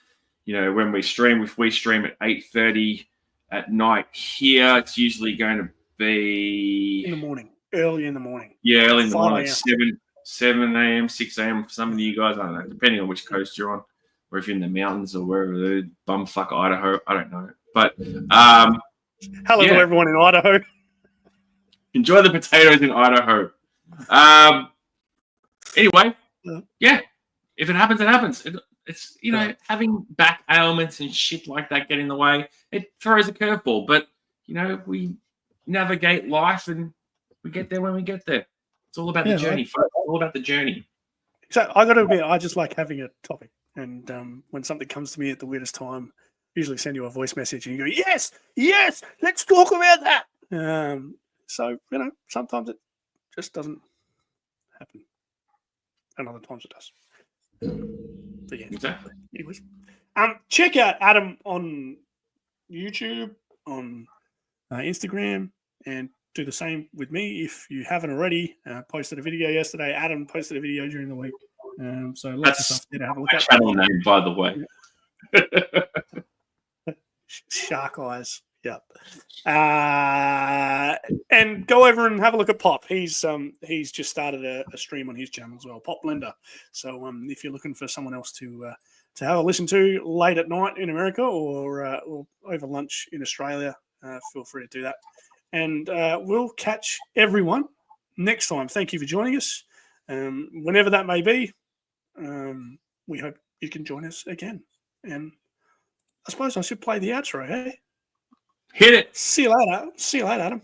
when we stream. If we stream at 8:30 at night here, it's usually going to be in the morning, early in the morning. Yeah, early in the morning, like 7 a.m., 6 a.m. for some of you guys. I don't know, depending on which coast you're on, or if you're in the mountains or wherever, bumfuck Idaho. I don't know, but hello to everyone in Idaho. Enjoy the potatoes in Idaho. Anyway, if it happens, it happens. It's having back ailments and shit like that get in the way. It throws a curveball, but we navigate life and we get there when we get there. It's all about the journey, folks. It's all about the journey. So I got to admit, I just like having a topic, and when something comes to me at the weirdest time, I usually send you a voice message and you go, yes, let's talk about that. So sometimes it just doesn't happen, and other times it does. But yeah, exactly. Anyways, check out Adam on YouTube, on Instagram, and do the same with me if you haven't already. Posted a video yesterday. Adam posted a video during the week. So lots of stuff there to have a look at. Channel name, by the way. Shark Eyes. Yep. And go over and have a look at Pop. He's just started a stream on his channel as well, Pop Blender. So if you're looking for someone else to have a listen to late at night in America or over lunch in Australia, feel free to do that. And we'll catch everyone next time. Thank you for joining us. Whenever that may be, we hope you can join us again. And I suppose I should play the outro, hey? Hit it. See you later. See you later, Adam.